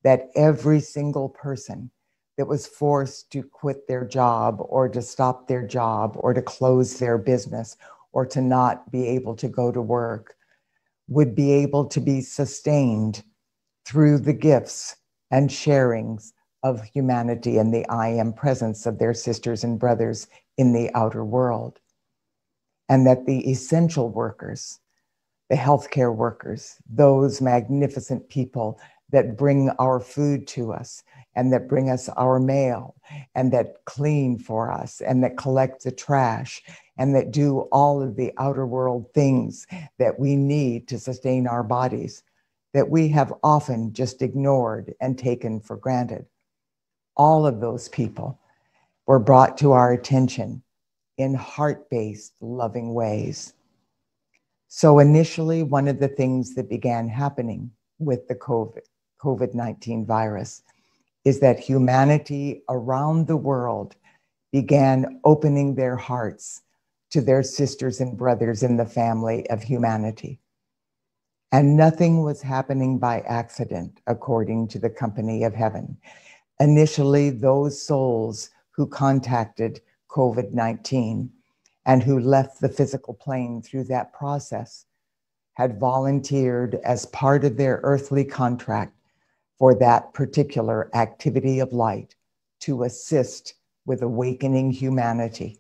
that every single person that was forced to quit their job or to stop their job or to close their business or to not be able to go to work would be able to be sustained through the gifts and sharings of humanity and the I am presence of their sisters and brothers in the outer world. And that the essential workers, the healthcare workers, those magnificent people that bring our food to us and that bring us our mail and that clean for us and that collect the trash and that do all of the outer world things that we need to sustain our bodies, that we have often just ignored and taken for granted. All of those people were brought to our attention in heart-based, loving ways. So initially, one of the things that began happening with the COVID-19 virus is that humanity around the world began opening their hearts to their sisters and brothers in the family of humanity. And nothing was happening by accident, according to the company of heaven. Initially, those souls who contacted COVID-19 and who left the physical plane through that process had volunteered as part of their earthly contract for that particular activity of light to assist with awakening humanity.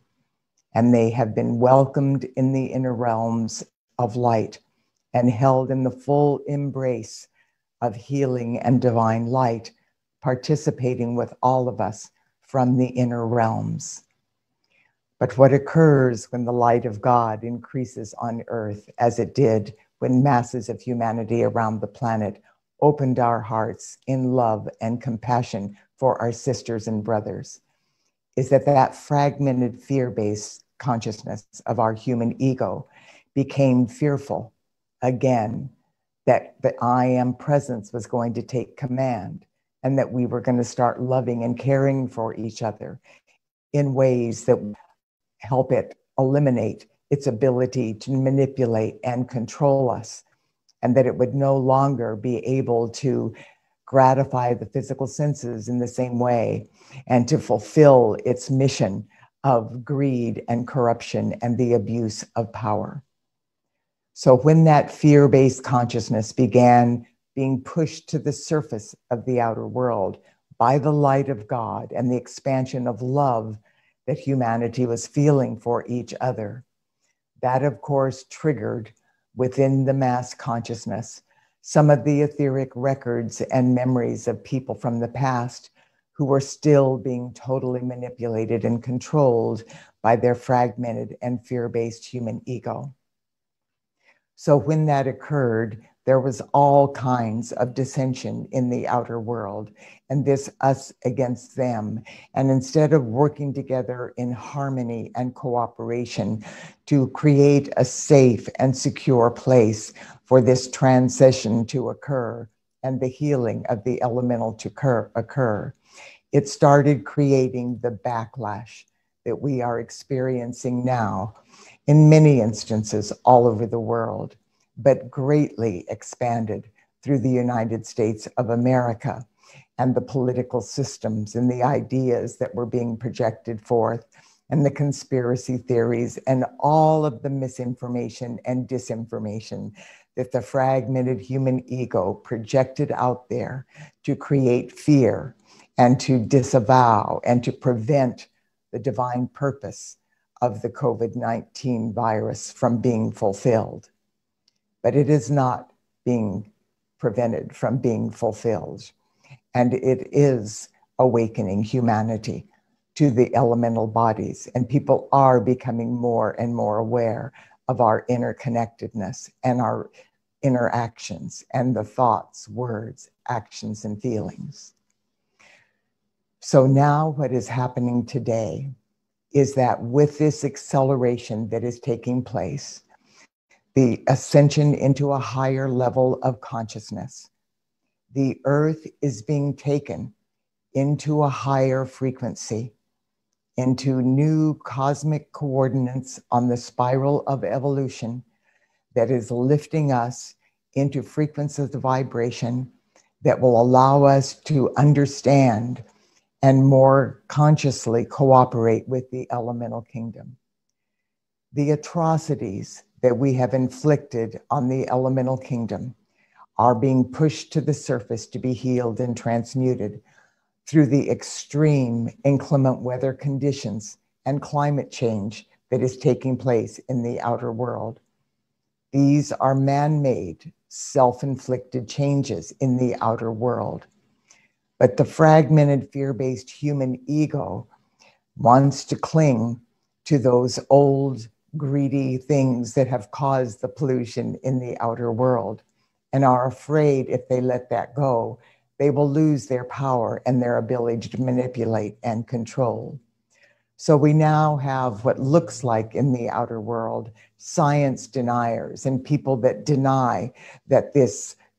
And they have been welcomed in the inner realms of light and held in the full embrace of healing and divine light, participating with all of us from the inner realms. But what occurs when the light of God increases on earth, as it did when masses of humanity around the planet opened our hearts in love and compassion for our sisters and brothers, is that that fragmented fear-based consciousness of our human ego became fearful again, that the I am presence was going to take command and that we were going to start loving and caring for each other in ways that help it eliminate its ability to manipulate and control us, and that it would no longer be able to gratify the physical senses in the same way and to fulfill its mission of greed and corruption and the abuse of power. So when that fear-based consciousness began being pushed to the surface of the outer world by the light of God and the expansion of love that humanity was feeling for each other, that of course triggered within the mass consciousness some of the etheric records and memories of people from the past who were still being totally manipulated and controlled by their fragmented and fear-based human ego. So when that occurred, there was all kinds of dissension in the outer world, and this us against them. And instead of working together in harmony and cooperation to create a safe and secure place for this transition to occur and the healing of the elemental to occur, it started creating the backlash that we are experiencing now in many instances all over the world, but greatly expanded through the United States of America. and the political systems and the ideas that were being projected forth and the conspiracy theories and all of the misinformation and disinformation that the fragmented human ego projected out there to create fear and to disavow and to prevent the divine purpose of the COVID-19 virus from being fulfilled. But it is not being prevented from being fulfilled. And it is awakening humanity to the elemental bodies. And people are becoming more and more aware of our interconnectedness and our interactions and the thoughts, words, actions, and feelings. So now what is happening today is that with this acceleration that is taking place, the ascension into a higher level of consciousness, the earth is being taken into a higher frequency, into new cosmic coordinates on the spiral of evolution that is lifting us into frequencies of vibration that will allow us to understand and more consciously cooperate with the elemental kingdom. The atrocities that we have inflicted on the elemental kingdom are being pushed to the surface to be healed and transmuted through the extreme inclement weather conditions and climate change that is taking place in the outer world. These are man-made, self-inflicted changes in the outer world. But the fragmented, fear-based human ego wants to cling to those old, greedy things that have caused the pollution in the outer world and are afraid if they let that go, they will lose their power and their ability to manipulate and control. So we now have what looks like in the outer world science deniers and people that deny that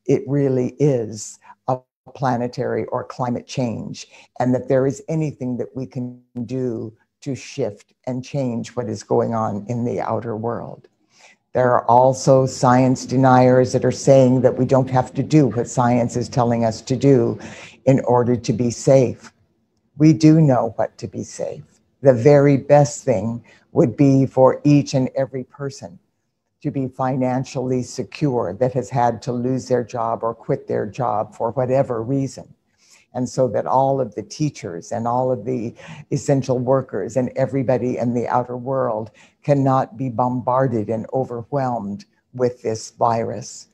it really is a planetary or climate change and that there is anything that we can do to shift and change what is going on in the outer world. There are also science deniers that are saying that we don't have to do what science is telling us to do in order to be safe. We do know what to be safe. The very best thing would be for each and every person to be financially secure that has had to lose their job or quit their job for whatever reason. And so that all of the teachers and all of the essential workers and everybody in the outer world cannot be bombarded and overwhelmed with this virus.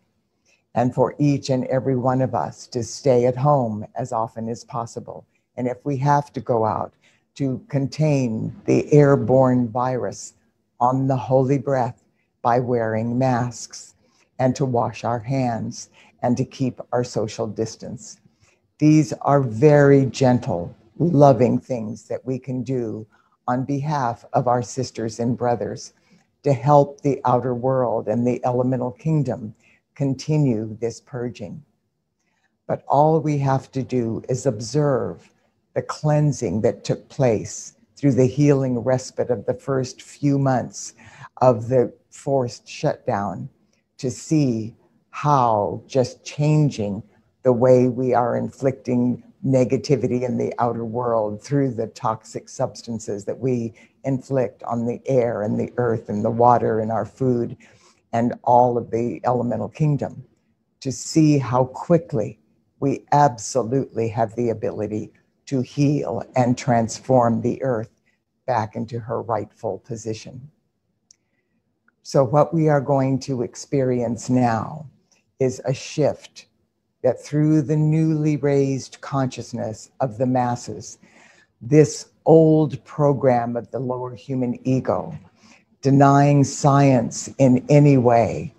And for each and every one of us to stay at home as often as possible. And if we have to go out, to contain the airborne virus on the holy breath by wearing masks and to wash our hands and to keep our social distance. These are very gentle, loving things that we can do on behalf of our sisters and brothers to help the outer world and the elemental kingdom continue this purging. But all we have to do is observe the cleansing that took place through the healing respite of the first few months of the forced shutdown to see how just changing the way we are inflicting negativity in the outer world through the toxic substances that we inflict on the air and the earth and the water and our food and all of the elemental kingdom, to see how quickly we absolutely have the ability to heal and transform the earth back into her rightful position. So what we are going to experience now is a shift that through the newly raised consciousness of the masses, this old program of the lower human ego, denying science in any way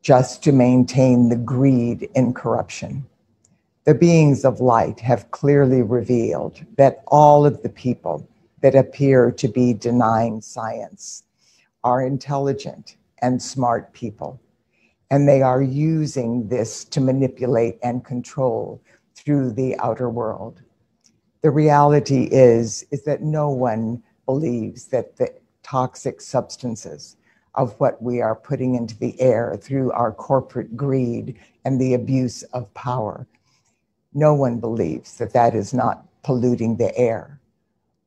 just to maintain the greed and corruption. The beings of light have clearly revealed that all of the people that appear to be denying science are intelligent and smart people, and they are using this to manipulate and control through the outer world. The reality is that no one believes that the toxic substances of what we are putting into the air through our corporate greed and the abuse of power, No one believes that that is not polluting the air,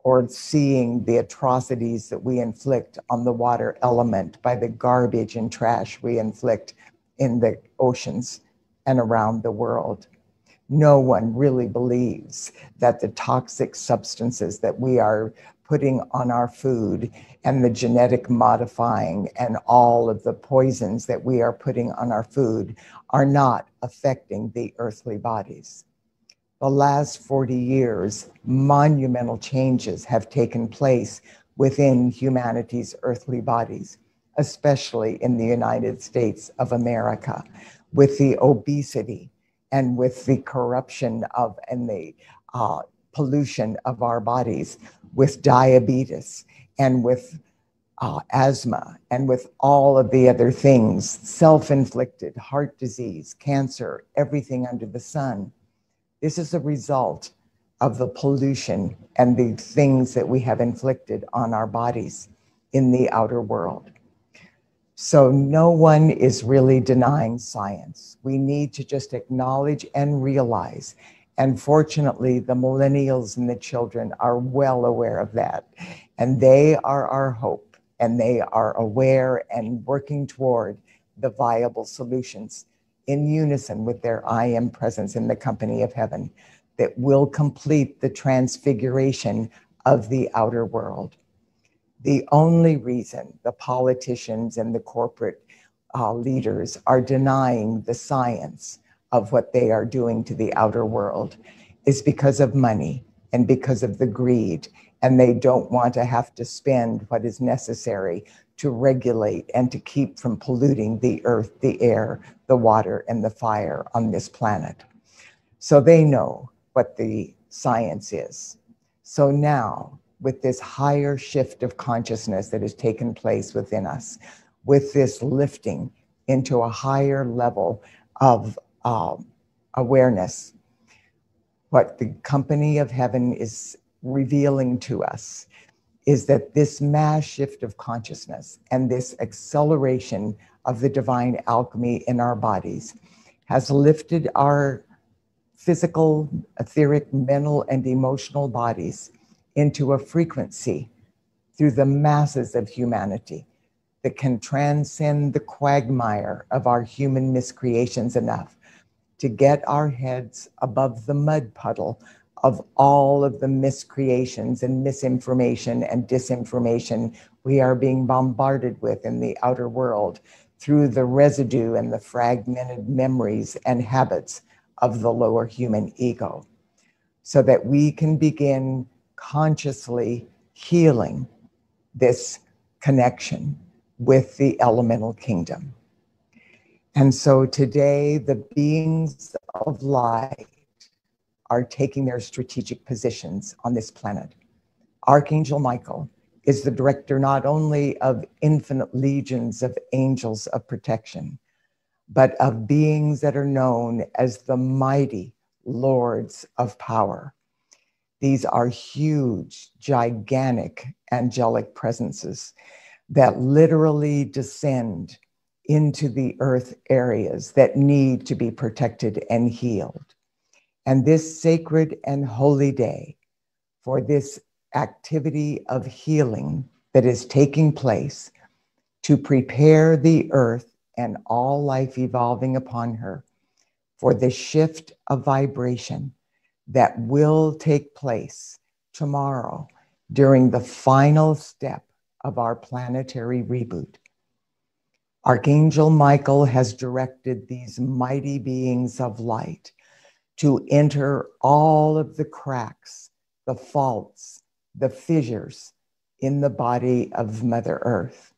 or seeing the atrocities that we inflict on the water element by the garbage and trash we inflict in the oceans and around the world. No one really believes that the toxic substances that we are putting on our food and the genetic modifying and all of the poisons that we are putting on our food are not affecting the earthly bodies. The last 40 years, monumental changes have taken place within humanity's earthly bodies, especially in the United States of America, with the obesity and with the corruption of and the pollution of our bodies, with diabetes and with asthma and with all of the other things, self-inflicted heart disease, cancer, everything under the sun. This is a result of the pollution and the things that we have inflicted on our bodies in the outer world. So no one is really denying science. We need to just acknowledge and realize. And fortunately, the millennials and the children are well aware of that. And they are our hope. And they are aware and working toward the viable solutions in unison with their I am presence in the company of heaven that will complete the transfiguration of the outer world. The only reason the politicians and the corporate leaders are denying the science of what they are doing to the outer world is because of money and because of the greed, and they don't want to have to spend what is necessary to regulate and to keep from polluting the earth, the air, the water, and the fire on this planet. So they know what the science is. So now, with this higher shift of consciousness that has taken place within us, with this lifting into a higher level of awareness, what the company of heaven is revealing to us is that this mass shift of consciousness and this acceleration of the divine alchemy in our bodies has lifted our physical, etheric, mental, and emotional bodies into a frequency through the masses of humanity that can transcend the quagmire of our human miscreations enough to get our heads above the mud puddle of all of the miscreations and misinformation and disinformation we are being bombarded with in the outer world through the residue and the fragmented memories and habits of the lower human ego, so that we can begin consciously healing this connection with the elemental kingdom. And so today, the beings of light are taking their strategic positions on this planet. Archangel Michael is the director not only of infinite legions of angels of protection, but of beings that are known as the mighty lords of power. These are huge, gigantic angelic presences that literally descend into the earth areas that need to be protected and healed. And this sacred and holy day for this activity of healing that is taking place to prepare the earth and all life evolving upon her for the shift of vibration that will take place tomorrow during the final step of our planetary reboot. Archangel Michael has directed these mighty beings of light to enter all of the cracks, the faults, the fissures in the body of Mother Earth,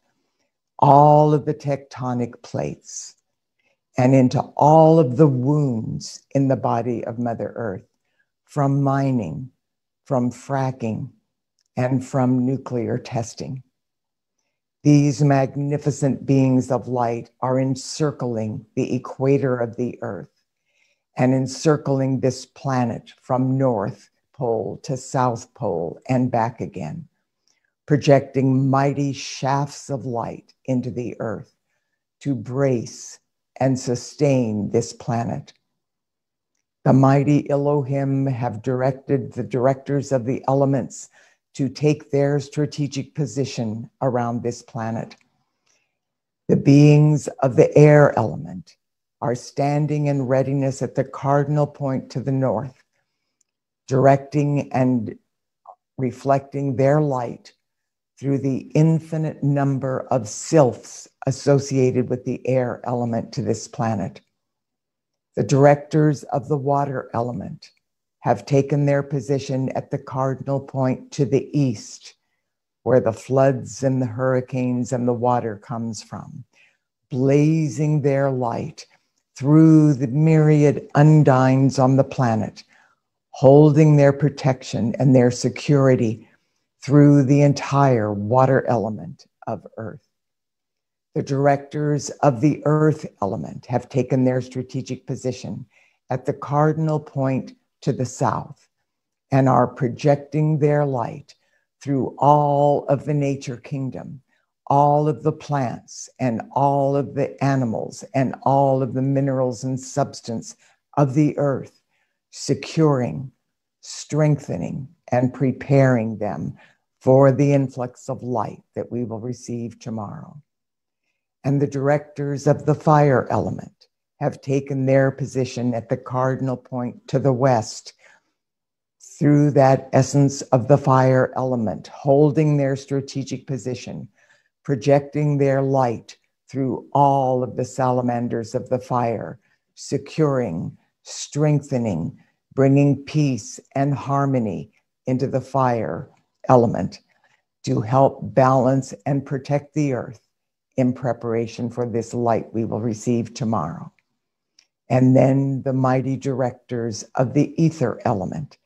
all of the tectonic plates, and into all of the wounds in the body of Mother Earth, from mining, from fracking, and from nuclear testing. These magnificent beings of light are encircling the equator of the earth and encircling this planet from North Pole to South Pole and back again, projecting mighty shafts of light into the earth to brace and sustain this planet. The mighty Elohim have directed the directors of the elements to take their strategic position around this planet. The beings of the air element are standing in readiness at the cardinal point to the north, directing and reflecting their light through the infinite number of sylphs associated with the air element to this planet. The directors of the water element have taken their position at the cardinal point to the east, where the floods and the hurricanes and the water comes from, blazing their light through the myriad undines on the planet, holding their protection and their security through the entire water element of Earth. The directors of the earth element have taken their strategic position at the cardinal point to the south and are projecting their light through all of the nature kingdom, all of the plants and all of the animals and all of the minerals and substance of the earth, securing, strengthening, and preparing them for the influx of light that we will receive tomorrow. And the directors of the fire element have taken their position at the cardinal point to the west through that essence of the fire element, holding their strategic position, projecting their light through all of the salamanders of the fire, securing, strengthening, bringing peace and harmony into the fire element to help balance and protect the earth in preparation for this light we will receive tomorrow. And then the mighty directors of the ether element,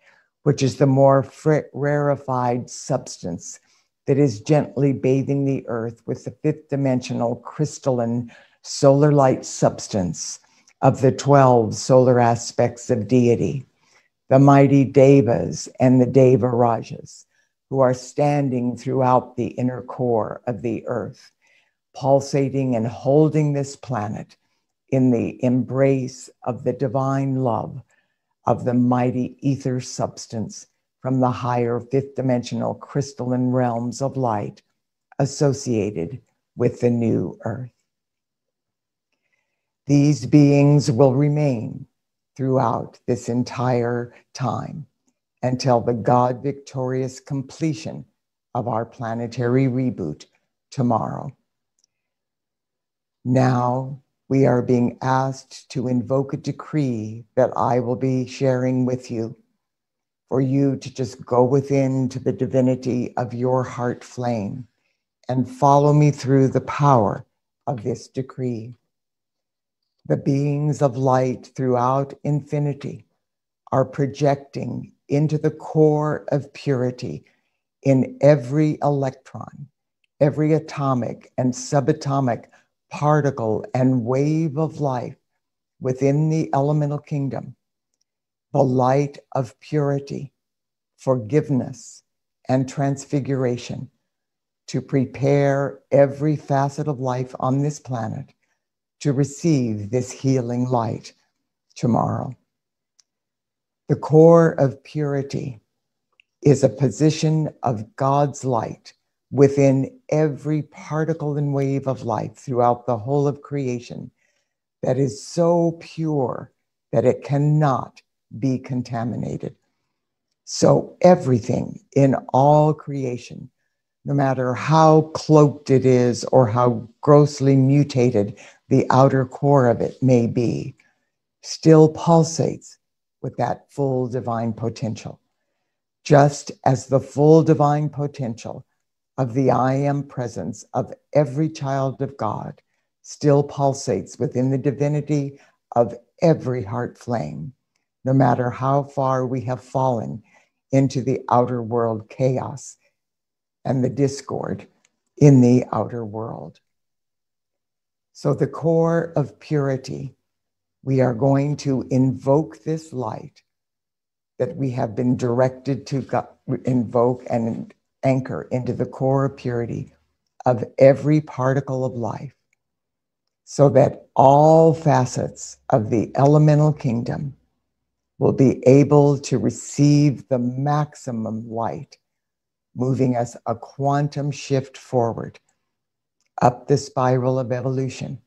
which is the more rarefied substance that is gently bathing the earth with the fifth dimensional crystalline solar light substance of the 12 solar aspects of deity, the mighty devas and the deva rajas, who are standing throughout the inner core of the earth, pulsating and holding this planet in the embrace of the divine love of the mighty ether substance from the higher fifth dimensional crystalline realms of light associated with the new earth. These beings will remain throughout this entire time until the God victorious completion of our planetary reboot tomorrow. Now we are being asked to invoke a decree that I will be sharing with you for you to just go within to the divinity of your heart flame and follow me through the power of this decree. The beings of light throughout infinity are projecting into the core of purity in every electron, every atomic and subatomic particle and wave of life within the elemental kingdom, the light of purity, forgiveness, and transfiguration to prepare every facet of life on this planet to receive this healing light tomorrow. The core of purity is a position of God's light within every particle and wave of life throughout the whole of creation that is so pure that it cannot be contaminated. So everything in all creation, no matter how cloaked it is or how grossly mutated the outer core of it may be, still pulsates with that full divine potential. Just as the full divine potential of the I am presence of every child of God still pulsates within the divinity of every heart flame, no matter how far we have fallen into the outer world chaos and the discord in the outer world. So the core of purity, we are going to invoke this light that we have been directed to invoke and anchor into the core of purity of every particle of life, so that all facets of the elemental kingdom will be able to receive the maximum light, moving us a quantum shift forward, up the spiral of evolution,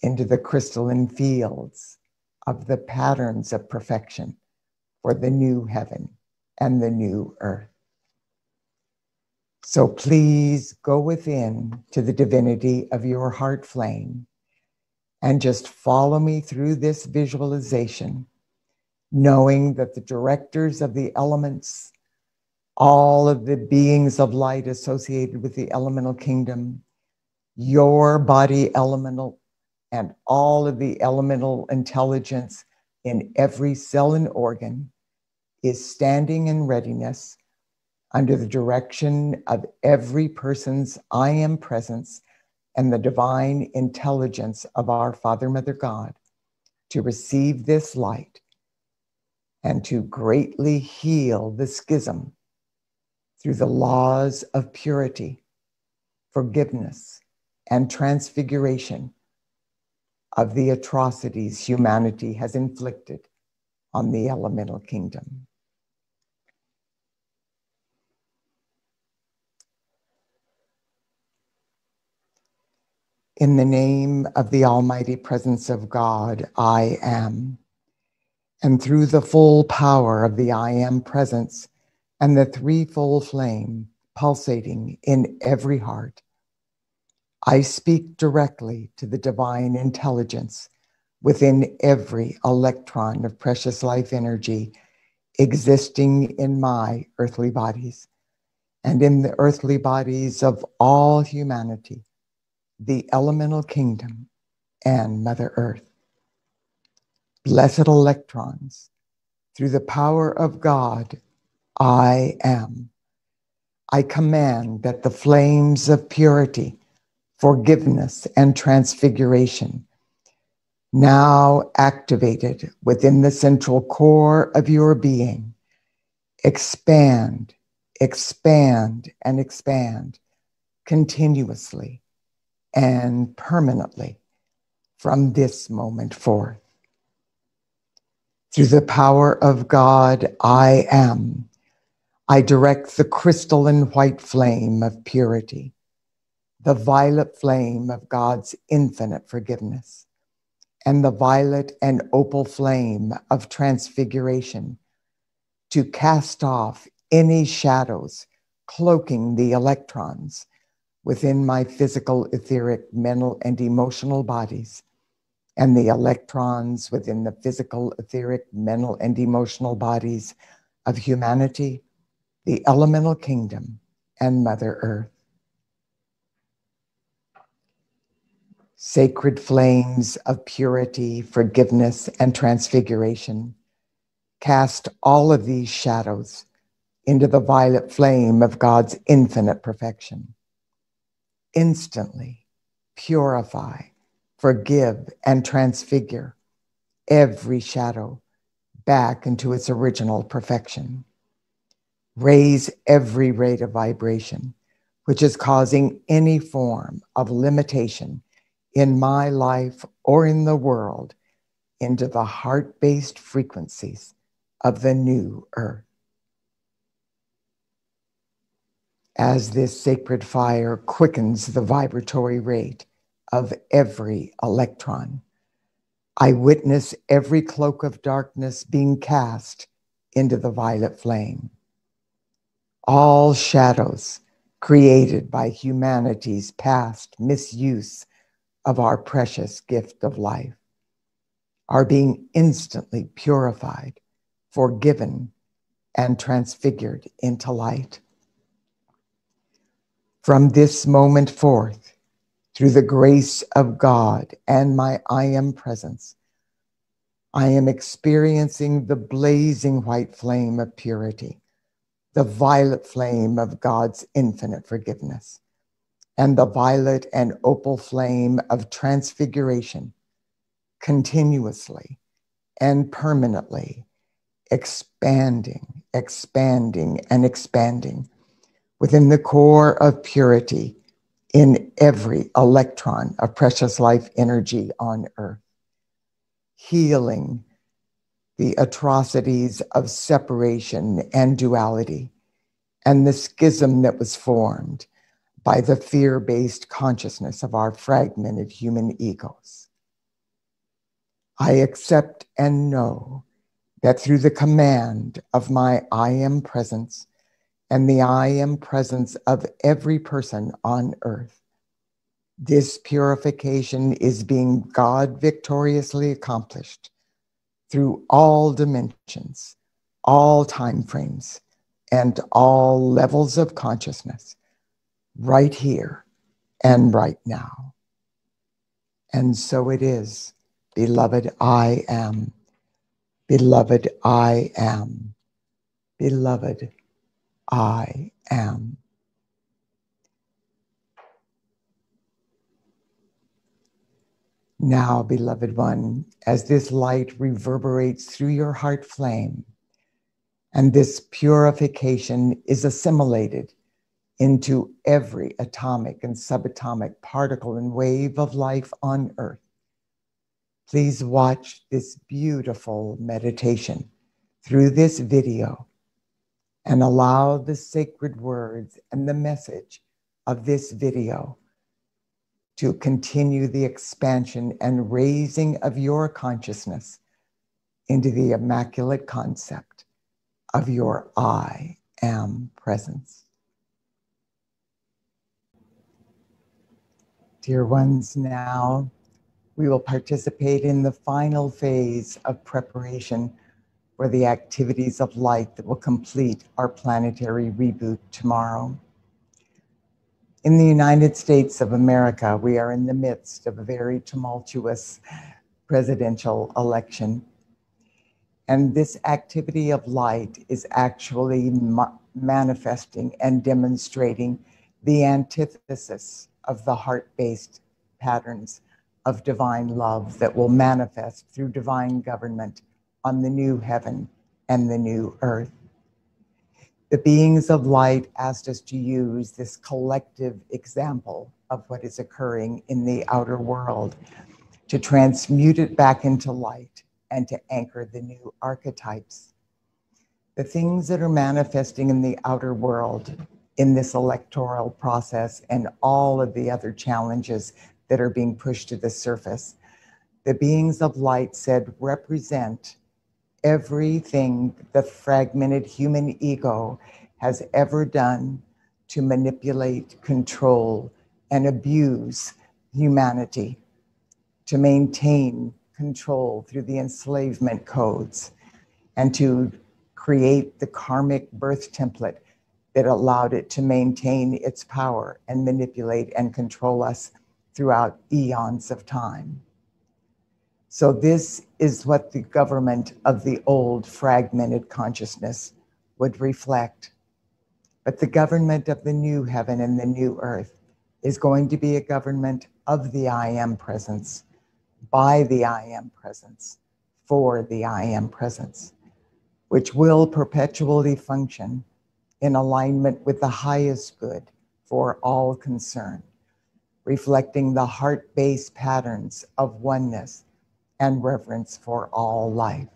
into the crystalline fields of the patterns of perfection for the new heaven and the new earth. So please go within to the divinity of your heart flame and just follow me through this visualization, knowing that the directors of the elements, all of the beings of light associated with the elemental kingdom, your body elemental, and all of the elemental intelligence in every cell and organ is standing in readiness under the direction of every person's I am presence and the divine intelligence of our Father, Mother, God, to receive this light and to greatly heal the schism through the laws of purity, forgiveness, and transfiguration of the atrocities humanity has inflicted on the elemental kingdom. In the name of the almighty presence of God, I am. And through the full power of the I am presence and the threefold flame pulsating in every heart, I speak directly to the divine intelligence within every electron of precious life energy existing in my earthly bodies and in the earthly bodies of all humanity, the elemental kingdom, and Mother Earth. Blessed electrons, through the power of God, I am. I command that the flames of purity, forgiveness, and transfiguration, now activated within the central core of your being, expand, expand, and expand continuously and permanently from this moment forth. Through the power of God, I am. I direct the crystalline white flame of purity, the violet flame of God's infinite forgiveness, and the violet and opal flame of transfiguration to cast off any shadows cloaking the electrons within my physical, etheric, mental, and emotional bodies, and the electrons within the physical, etheric, mental, and emotional bodies of humanity, the elemental kingdom, and Mother Earth. Sacred flames of purity, forgiveness, and transfiguration, cast all of these shadows into the violet flame of God's infinite perfection. Instantly purify, forgive, and transfigure every shadow back into its original perfection. Raise every rate of vibration which is causing any form of limitation in my life or in the world into the heart-based frequencies of the new earth. As this sacred fire quickens the vibratory rate of every electron, I witness every cloak of darkness being cast into the violet flame. All shadows created by humanity's past misuse of our precious gift of life are being instantly purified, forgiven, and transfigured into light. From this moment forth, through the grace of God and my I am presence, I am experiencing the blazing white flame of purity, the violet flame of God's infinite forgiveness, and the violet and opal flame of transfiguration, continuously and permanently expanding, expanding, and expanding within the core of purity in every electron of precious life energy on earth, healing the atrocities of separation and duality, and the schism that was formed by the fear-based consciousness of our fragmented human egos. I accept and know that through the command of my I am presence and the I am presence of every person on earth, this purification is being God victoriously accomplished through all dimensions, all time frames, and all levels of consciousness, right here and right now. And so it is, beloved, I am. Beloved, I am. Beloved, I am. Now, beloved one, as this light reverberates through your heart flame, and this purification is assimilated into every atomic and subatomic particle and wave of life on earth, please watch this beautiful meditation through this video and allow the sacred words and the message of this video to continue the expansion and raising of your consciousness into the immaculate concept of your I am presence. Dear ones, now we will participate in the final phase of preparation for the activities of light that will complete our planetary reboot tomorrow. In the United States of America, we are in the midst of a very tumultuous presidential election. And this activity of light is actually manifesting and demonstrating the antithesis of the heart-based patterns of divine love that will manifest through divine government on the new heaven and the new earth. The beings of light asked us to use this collective example of what is occurring in the outer world to transmute it back into light and to anchor the new archetypes. The things that are manifesting in the outer world in this electoral process and all of the other challenges that are being pushed to the surface, the beings of light said represent everything the fragmented human ego has ever done to manipulate, control, and abuse humanity, to maintain control through the enslavement codes, and to create the karmic birth template that allowed it to maintain its power and manipulate and control us throughout eons of time. So this is what the government of the old fragmented consciousness would reflect. But the government of the new heaven and the new earth is going to be a government of the I am presence, by the I am presence, for the I am presence, which will perpetually function in alignment with the highest good for all concerned, reflecting the heart-based patterns of oneness and reverence for all life.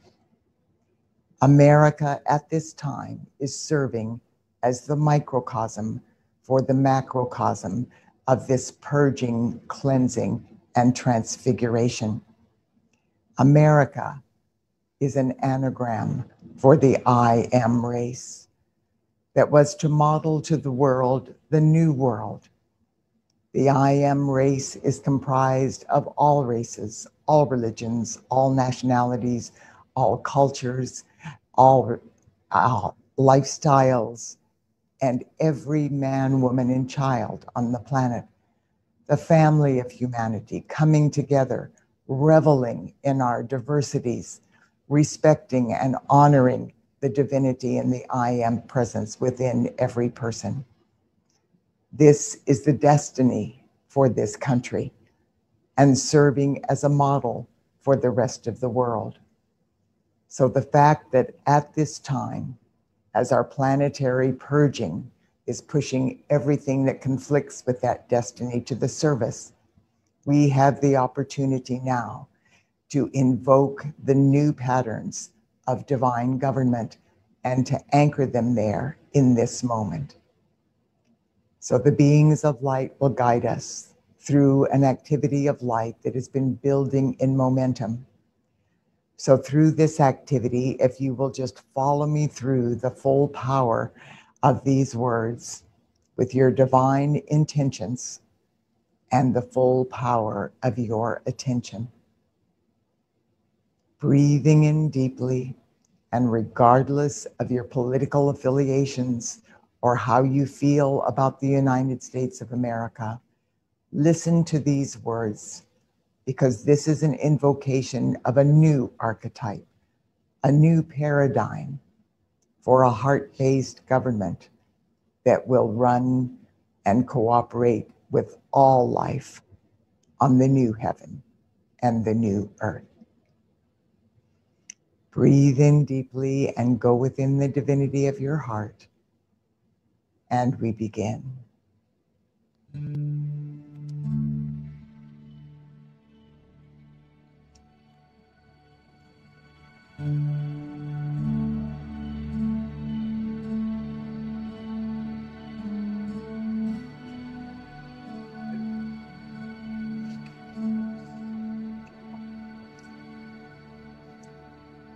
America at this time is serving as the microcosm for the macrocosm of this purging, cleansing, and transfiguration. America is an anagram for the I am race that was to model to the world the new world. The I am race is comprised of all races, all religions, all nationalities, all cultures, all lifestyles, and every man, woman, and child on the planet. The family of humanity coming together, reveling in our diversities, respecting and honoring the divinity and the I am presence within every person. This is the destiny for this country and serving as a model for the rest of the world. So the fact that at this time, as our planetary purging is pushing everything that conflicts with that destiny to the service, we have the opportunity now to invoke the new patterns of divine government and to anchor them there in this moment. So the beings of light will guide us through an activity of light that has been building in momentum. So through this activity, if you will just follow me through the full power of these words with your divine intentions and the full power of your attention. Breathing in deeply, and regardless of your political affiliations or how you feel about the United States of America, listen to these words, because this is an invocation of a new archetype, a new paradigm for a heart-based government that will run and cooperate with all life on the new heaven and the new earth. Breathe in deeply and go within the divinity of your heart. And we begin.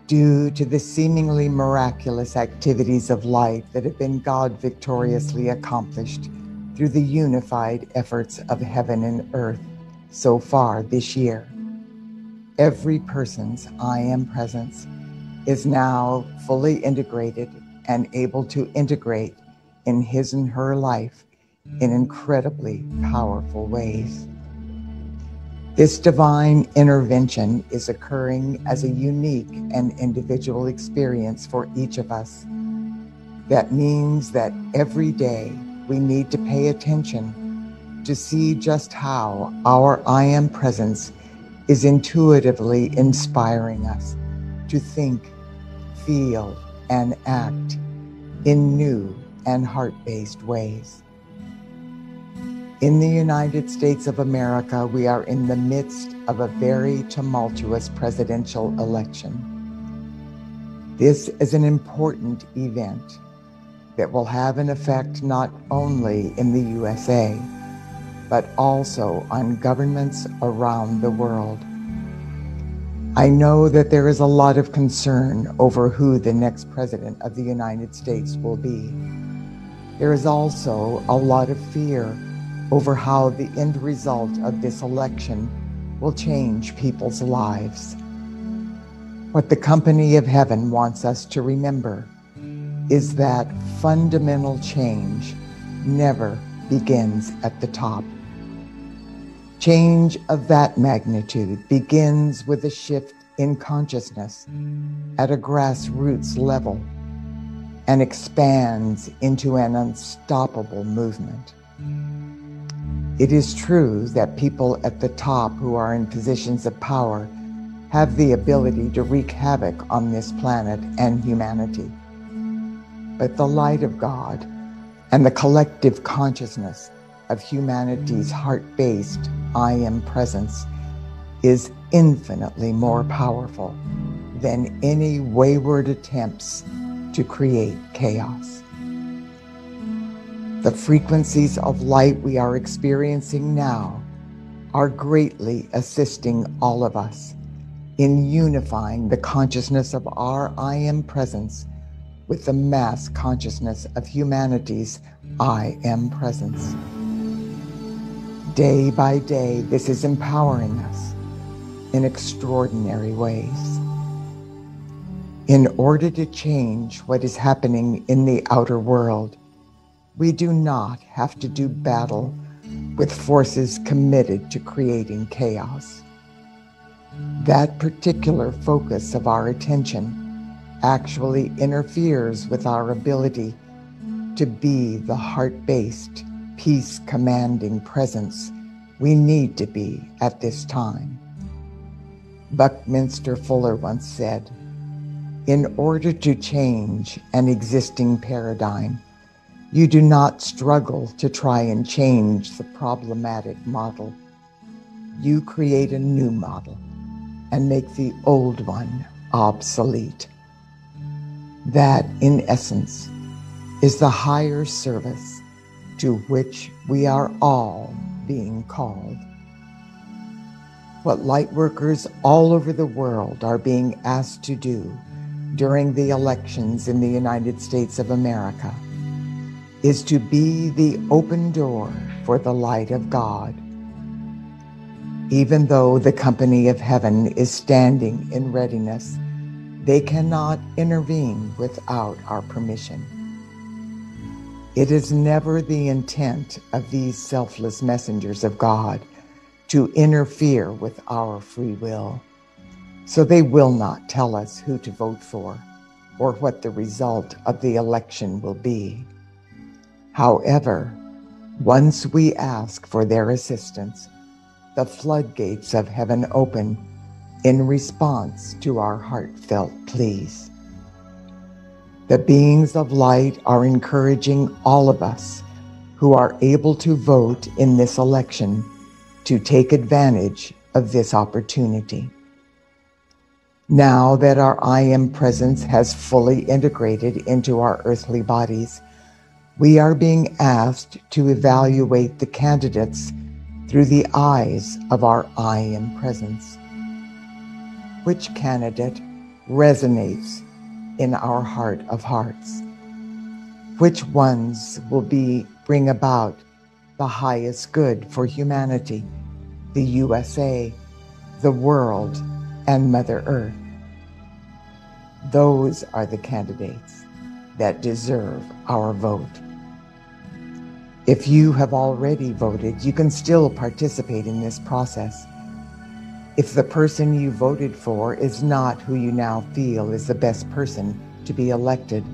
Due to the seemingly miraculous activities of light that have been God victoriously accomplished through the unified efforts of heaven and earth so far this year, every person's I am presence is now fully integrated and able to integrate in his and her life in incredibly powerful ways. This divine intervention is occurring as a unique and individual experience for each of us. That means that every day we need to pay attention to see just how our I am presence is intuitively inspiring us to think, feel, and act in new and heart-based ways. In the United States of America, we are in the midst of a very tumultuous presidential election. This is an important event that will have an effect not only in the USA, but also on governments around the world. I know that there is a lot of concern over who the next president of the United States will be. There is also a lot of fear over how the end result of this election will change people's lives. What the company of heaven wants us to remember is that fundamental change never begins at the top. Change of that magnitude begins with a shift in consciousness at a grassroots level and expands into an unstoppable movement. It is true that people at the top who are in positions of power have the ability to wreak havoc on this planet and humanity. But the light of God and the collective consciousness of humanity's heart-based I am presence is infinitely more powerful than any wayward attempts to create chaos. The frequencies of light we are experiencing now are greatly assisting all of us in unifying the consciousness of our I am presence with the mass consciousness of humanity's I am presence. Day by day, this is empowering us in extraordinary ways. In order to change what is happening in the outer world, we do not have to do battle with forces committed to creating chaos. That particular focus of our attention actually interferes with our ability to be the heart-based, peace-commanding presence we need to be at this time. Buckminster Fuller once said, "In order to change an existing paradigm, you do not struggle to try and change the problematic model. You create a new model and make the old one obsolete." That, in essence, is the higher service to which we are all being called. What lightworkers all over the world are being asked to do during the elections in the United States of America is to be the open door for the light of God. Even though the company of heaven is standing in readiness, they cannot intervene without our permission. It is never the intent of these selfless messengers of God to interfere with our free will, so they will not tell us who to vote for or what the result of the election will be. However, once we ask for their assistance, the floodgates of heaven open in response to our heartfelt pleas. The beings of light are encouraging all of us who are able to vote in this election to take advantage of this opportunity. Now that our I Am presence has fully integrated into our earthly bodies, we are being asked to evaluate the candidates through the eyes of our I Am presence. Which candidate resonates in our heart of hearts? Which ones will bring about the highest good for humanity, the USA, the world, and Mother Earth? Those are the candidates that deserve our vote. If you have already voted, you can still participate in this process. If the person you voted for is not who you now feel is the best person to be elected,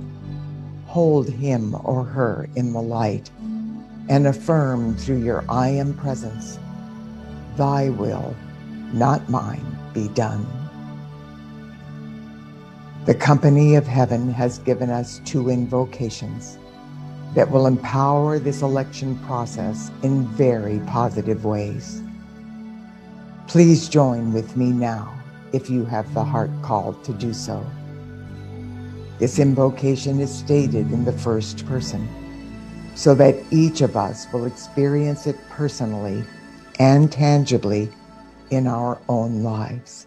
hold him or her in the light and affirm through your I Am presence, "Thy will, not mine, be done." The company of heaven has given us 2 invocations that will empower this election process in very positive ways. Please join with me now if you have the heart called to do so. This invocation is stated in the first person, so that each of us will experience it personally and tangibly in our own lives.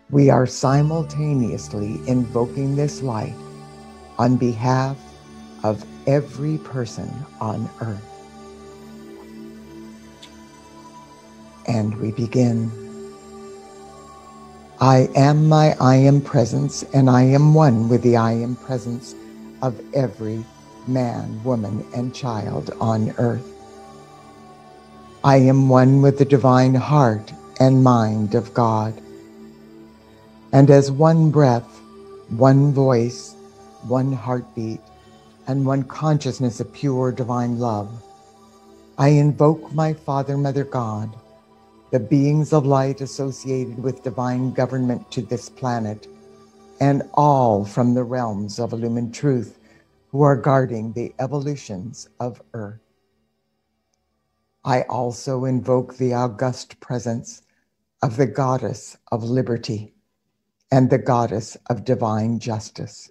We are simultaneously invoking this light on behalf of every person on earth. And we begin. I am my I Am presence, and I am one with the I Am presence of every man, woman, and child on earth. I am one with the divine heart and mind of God. And as one breath, one voice, one heartbeat, and one consciousness of pure divine love, I invoke my Father, Mother God, the beings of light associated with divine government to this planet, and all from the realms of illumined truth who are guarding the evolutions of Earth. I also invoke the august presence of the Goddess of Liberty and the Goddess of Divine Justice.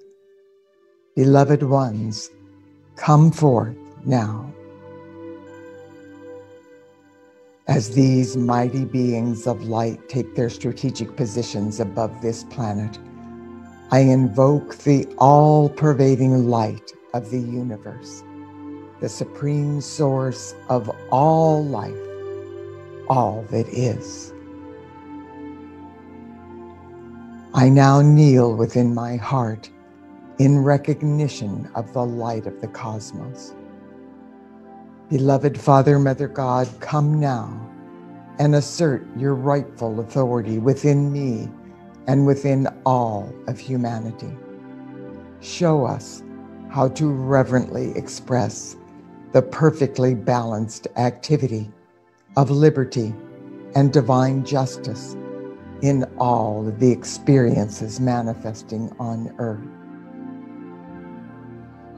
Beloved ones, come forth now. As these mighty beings of light take their strategic positions above this planet, I invoke the all-pervading light of the universe, the supreme source of all life, all that is. I now kneel within my heart in recognition of the light of the cosmos. Beloved Father, Mother God, come now and assert your rightful authority within me and within all of humanity. Show us how to reverently express the perfectly balanced activity of liberty and divine justice in all of the experiences manifesting on earth.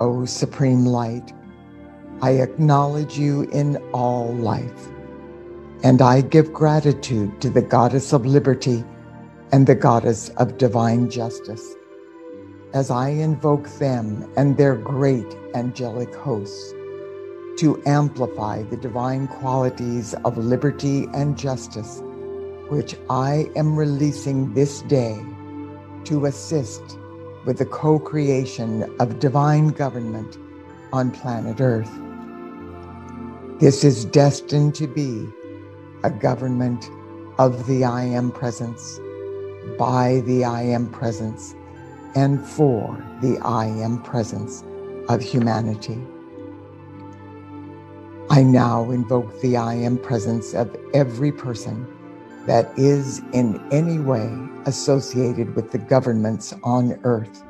O Supreme Light, I acknowledge you in all life, and I give gratitude to the Goddess of Liberty and the Goddess of Divine Justice. as I invoke them and their great angelic hosts to amplify the divine qualities of liberty and justice, which I am releasing this day to assist with the co-creation of divine government on planet Earth. This is destined to be a government of the I Am Presence, by the I Am Presence, and for the I Am Presence of humanity. I now invoke the I Am Presence of every person that is in any way associated with the governments on Earth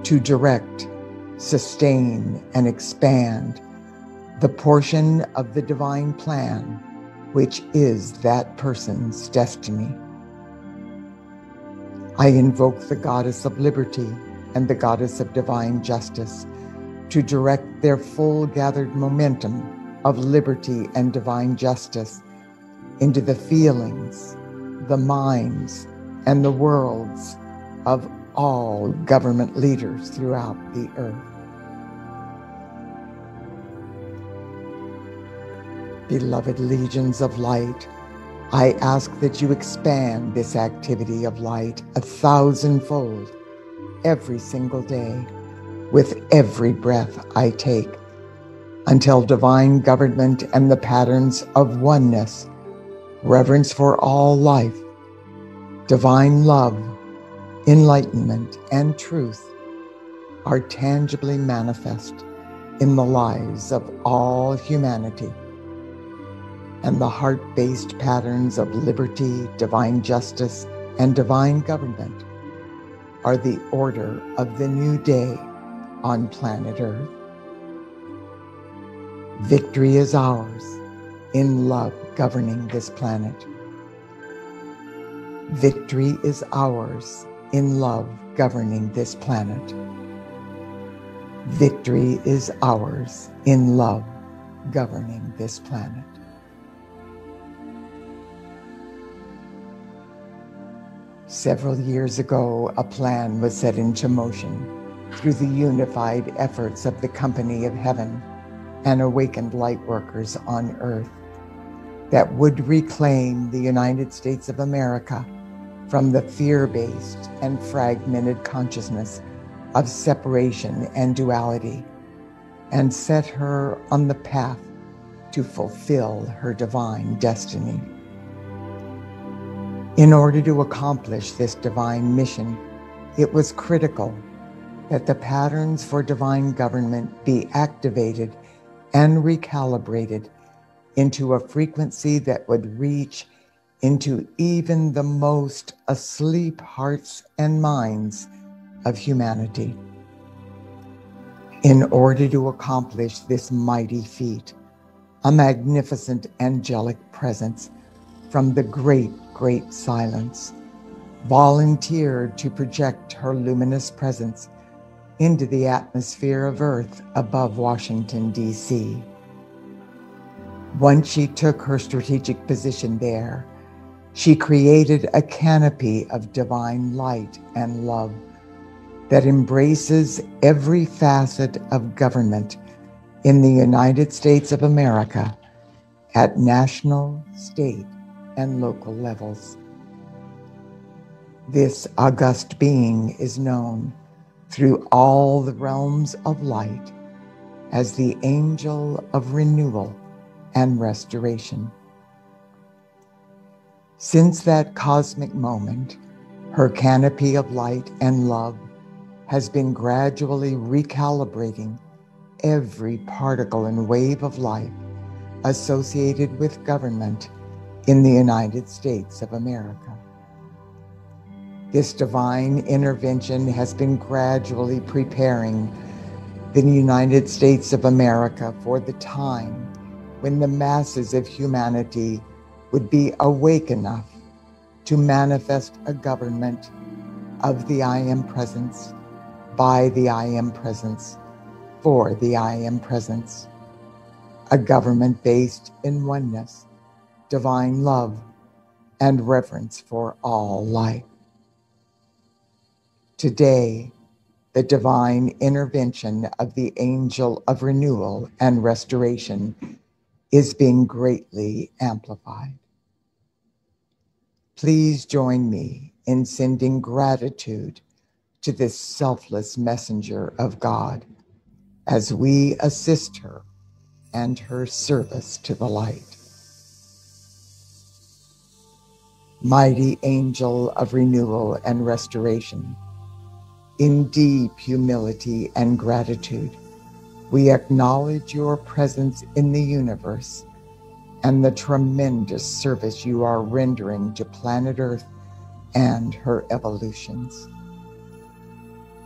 to direct, sustain, and expand the portion of the divine plan which is that person's destiny. I invoke the Goddess of Liberty and the Goddess of Divine Justice to direct their full gathered momentum of liberty and divine justice into the feelings, the minds, and the worlds of all government leaders throughout the earth. Beloved legions of light, I ask that you expand this activity of light 1,000-fold every single day with every breath I take, until divine government and the patterns of oneness, reverence for all life, divine love, enlightenment, and truth are tangibly manifest in the lives of all humanity. And the heart-based patterns of liberty, divine justice, and divine government are the order of the new day on planet Earth. Victory is ours in love governing this planet. Victory is ours in love governing this planet. Victory is ours in love governing this planet. Several years ago, a plan was set into motion through the unified efforts of the Company of Heaven and awakened light workers on Earth that would reclaim the United States of America from the fear-based and fragmented consciousness of separation and duality, and set her on the path to fulfill her divine destiny. In order to accomplish this divine mission, it was critical that the patterns for divine government be activated and recalibrated into a frequency that would reach into even the most asleep hearts and minds of humanity. In order to accomplish this mighty feat, a magnificent angelic presence from the great silence volunteered to project her luminous presence into the atmosphere of Earth above Washington, D.C. Once she took her strategic position there, she created a canopy of divine light and love that embraces every facet of government in the United States of America at national, state, and local levels. This august being is known through all the realms of light as the angel of renewal and restoration. Since that cosmic moment, her canopy of light and love has been gradually recalibrating every particle and wave of life associated with government in the United States of America. This divine intervention has been gradually preparing the United States of America for the time when the masses of humanity would be awake enough to manifest a government of the I Am Presence, by the I Am Presence, for the I Am Presence, a government based in oneness, divine love, and reverence for all life. Today, the divine intervention of the angel of renewal and restoration is being greatly amplified. Please join me in sending gratitude to this selfless messenger of God as we assist her and her service to the light. Mighty angel of renewal and restoration, in deep humility and gratitude, we acknowledge your presence in the universe and the tremendous service you are rendering to planet Earth and her evolutions.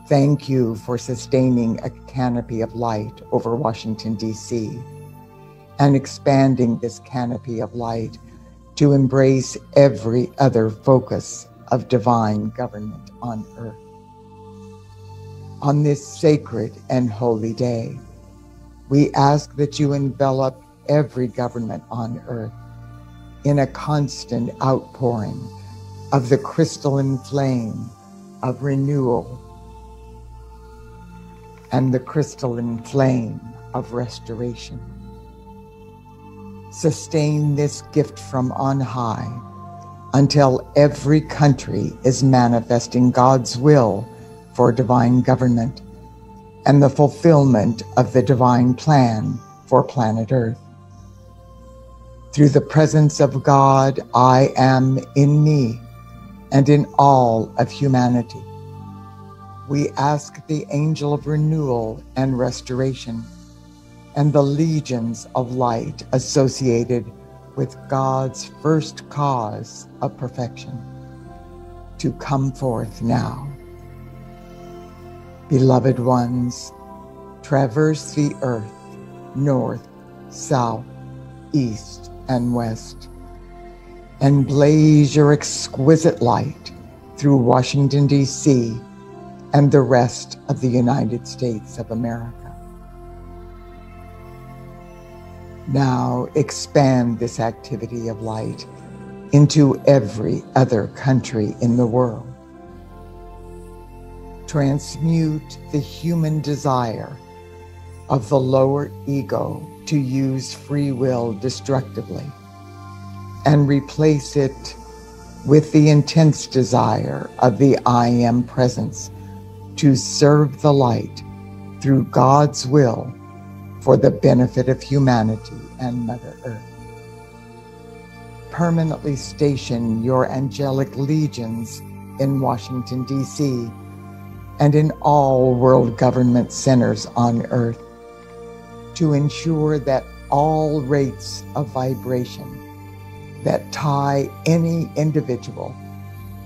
Thank you for sustaining a canopy of light over Washington, D.C., and expanding this canopy of light to embrace every other focus of divine government on Earth. On this sacred and holy day, we ask that you envelop every government on Earth in a constant outpouring of the crystalline flame of renewal and the crystalline flame of restoration. Sustain this gift from on high until every country is manifesting God's will for divine government and the fulfillment of the divine plan for planet Earth. Through the presence of God, I am in me and in all of humanity. We ask the angel of renewal and restoration and the legions of light associated with God's first cause of perfection to come forth now. Beloved ones, traverse the earth, north, south, east, and west, and blaze your exquisite light through Washington, D.C., and the rest of the United States of America. Now expand this activity of light into every other country in the world. Transmute the human desire of the lower ego to use free will destructively and replace it with the intense desire of the I Am presence to serve the light through God's will for the benefit of humanity and Mother Earth. Permanently station your angelic legions in Washington, D.C., and in all world government centers on Earth to ensure that all rates of vibration that tie any individual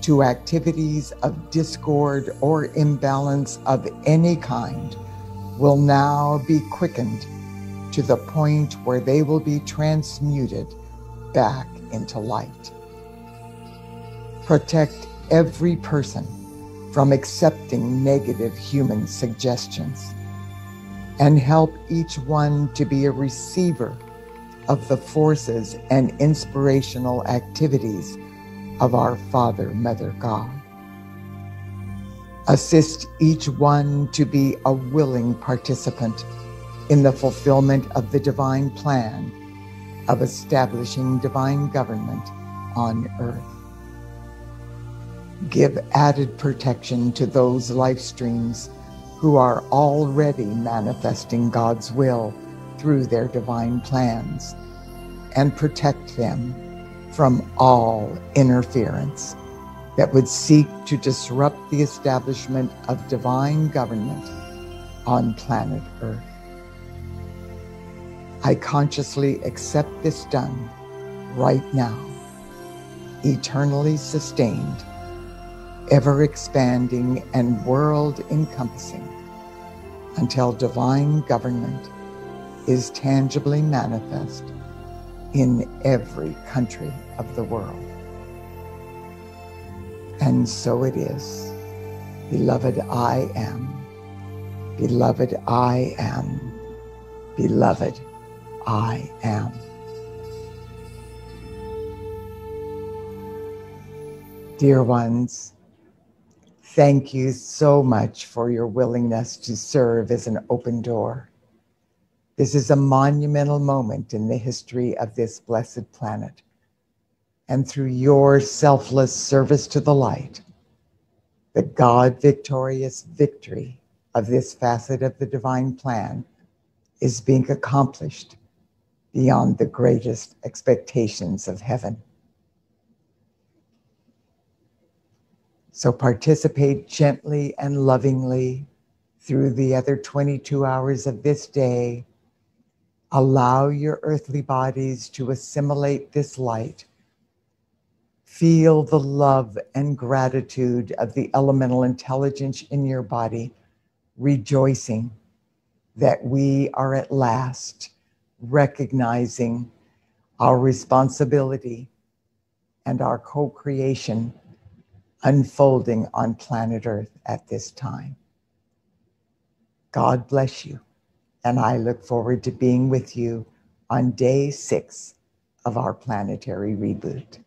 to activities of discord or imbalance of any kind will now be quickened to the point where they will be transmuted back into light. Protect every person from accepting negative human suggestions and help each one to be a receiver of the forces and inspirational activities of our Father, Mother God. Assist each one to be a willing participant in the fulfillment of the divine plan of establishing divine government on Earth. Give added protection to those life streams who are already manifesting God's will through their divine plans, and protect them from all interference that would seek to disrupt the establishment of divine government on planet Earth. I consciously accept this done right now, eternally sustained, ever expanding and world encompassing until divine government is tangibly manifest in every country of the world. And so it is. Beloved, I am. Beloved, I am. Beloved, I am. Dear ones, thank you so much for your willingness to serve as an open door. This is a monumental moment in the history of this blessed planet. And through your selfless service to the light, the God-victorious victory of this facet of the divine plan is being accomplished beyond the greatest expectations of heaven. So participate gently and lovingly through the other 22 hours of this day. Allow your earthly bodies to assimilate this light. Feel the love and gratitude of the elemental intelligence in your body, rejoicing that we are at last recognizing our responsibility and our co-creation unfolding on planet Earth at this time. God bless you, and I look forward to being with you on day 6 of our planetary reboot.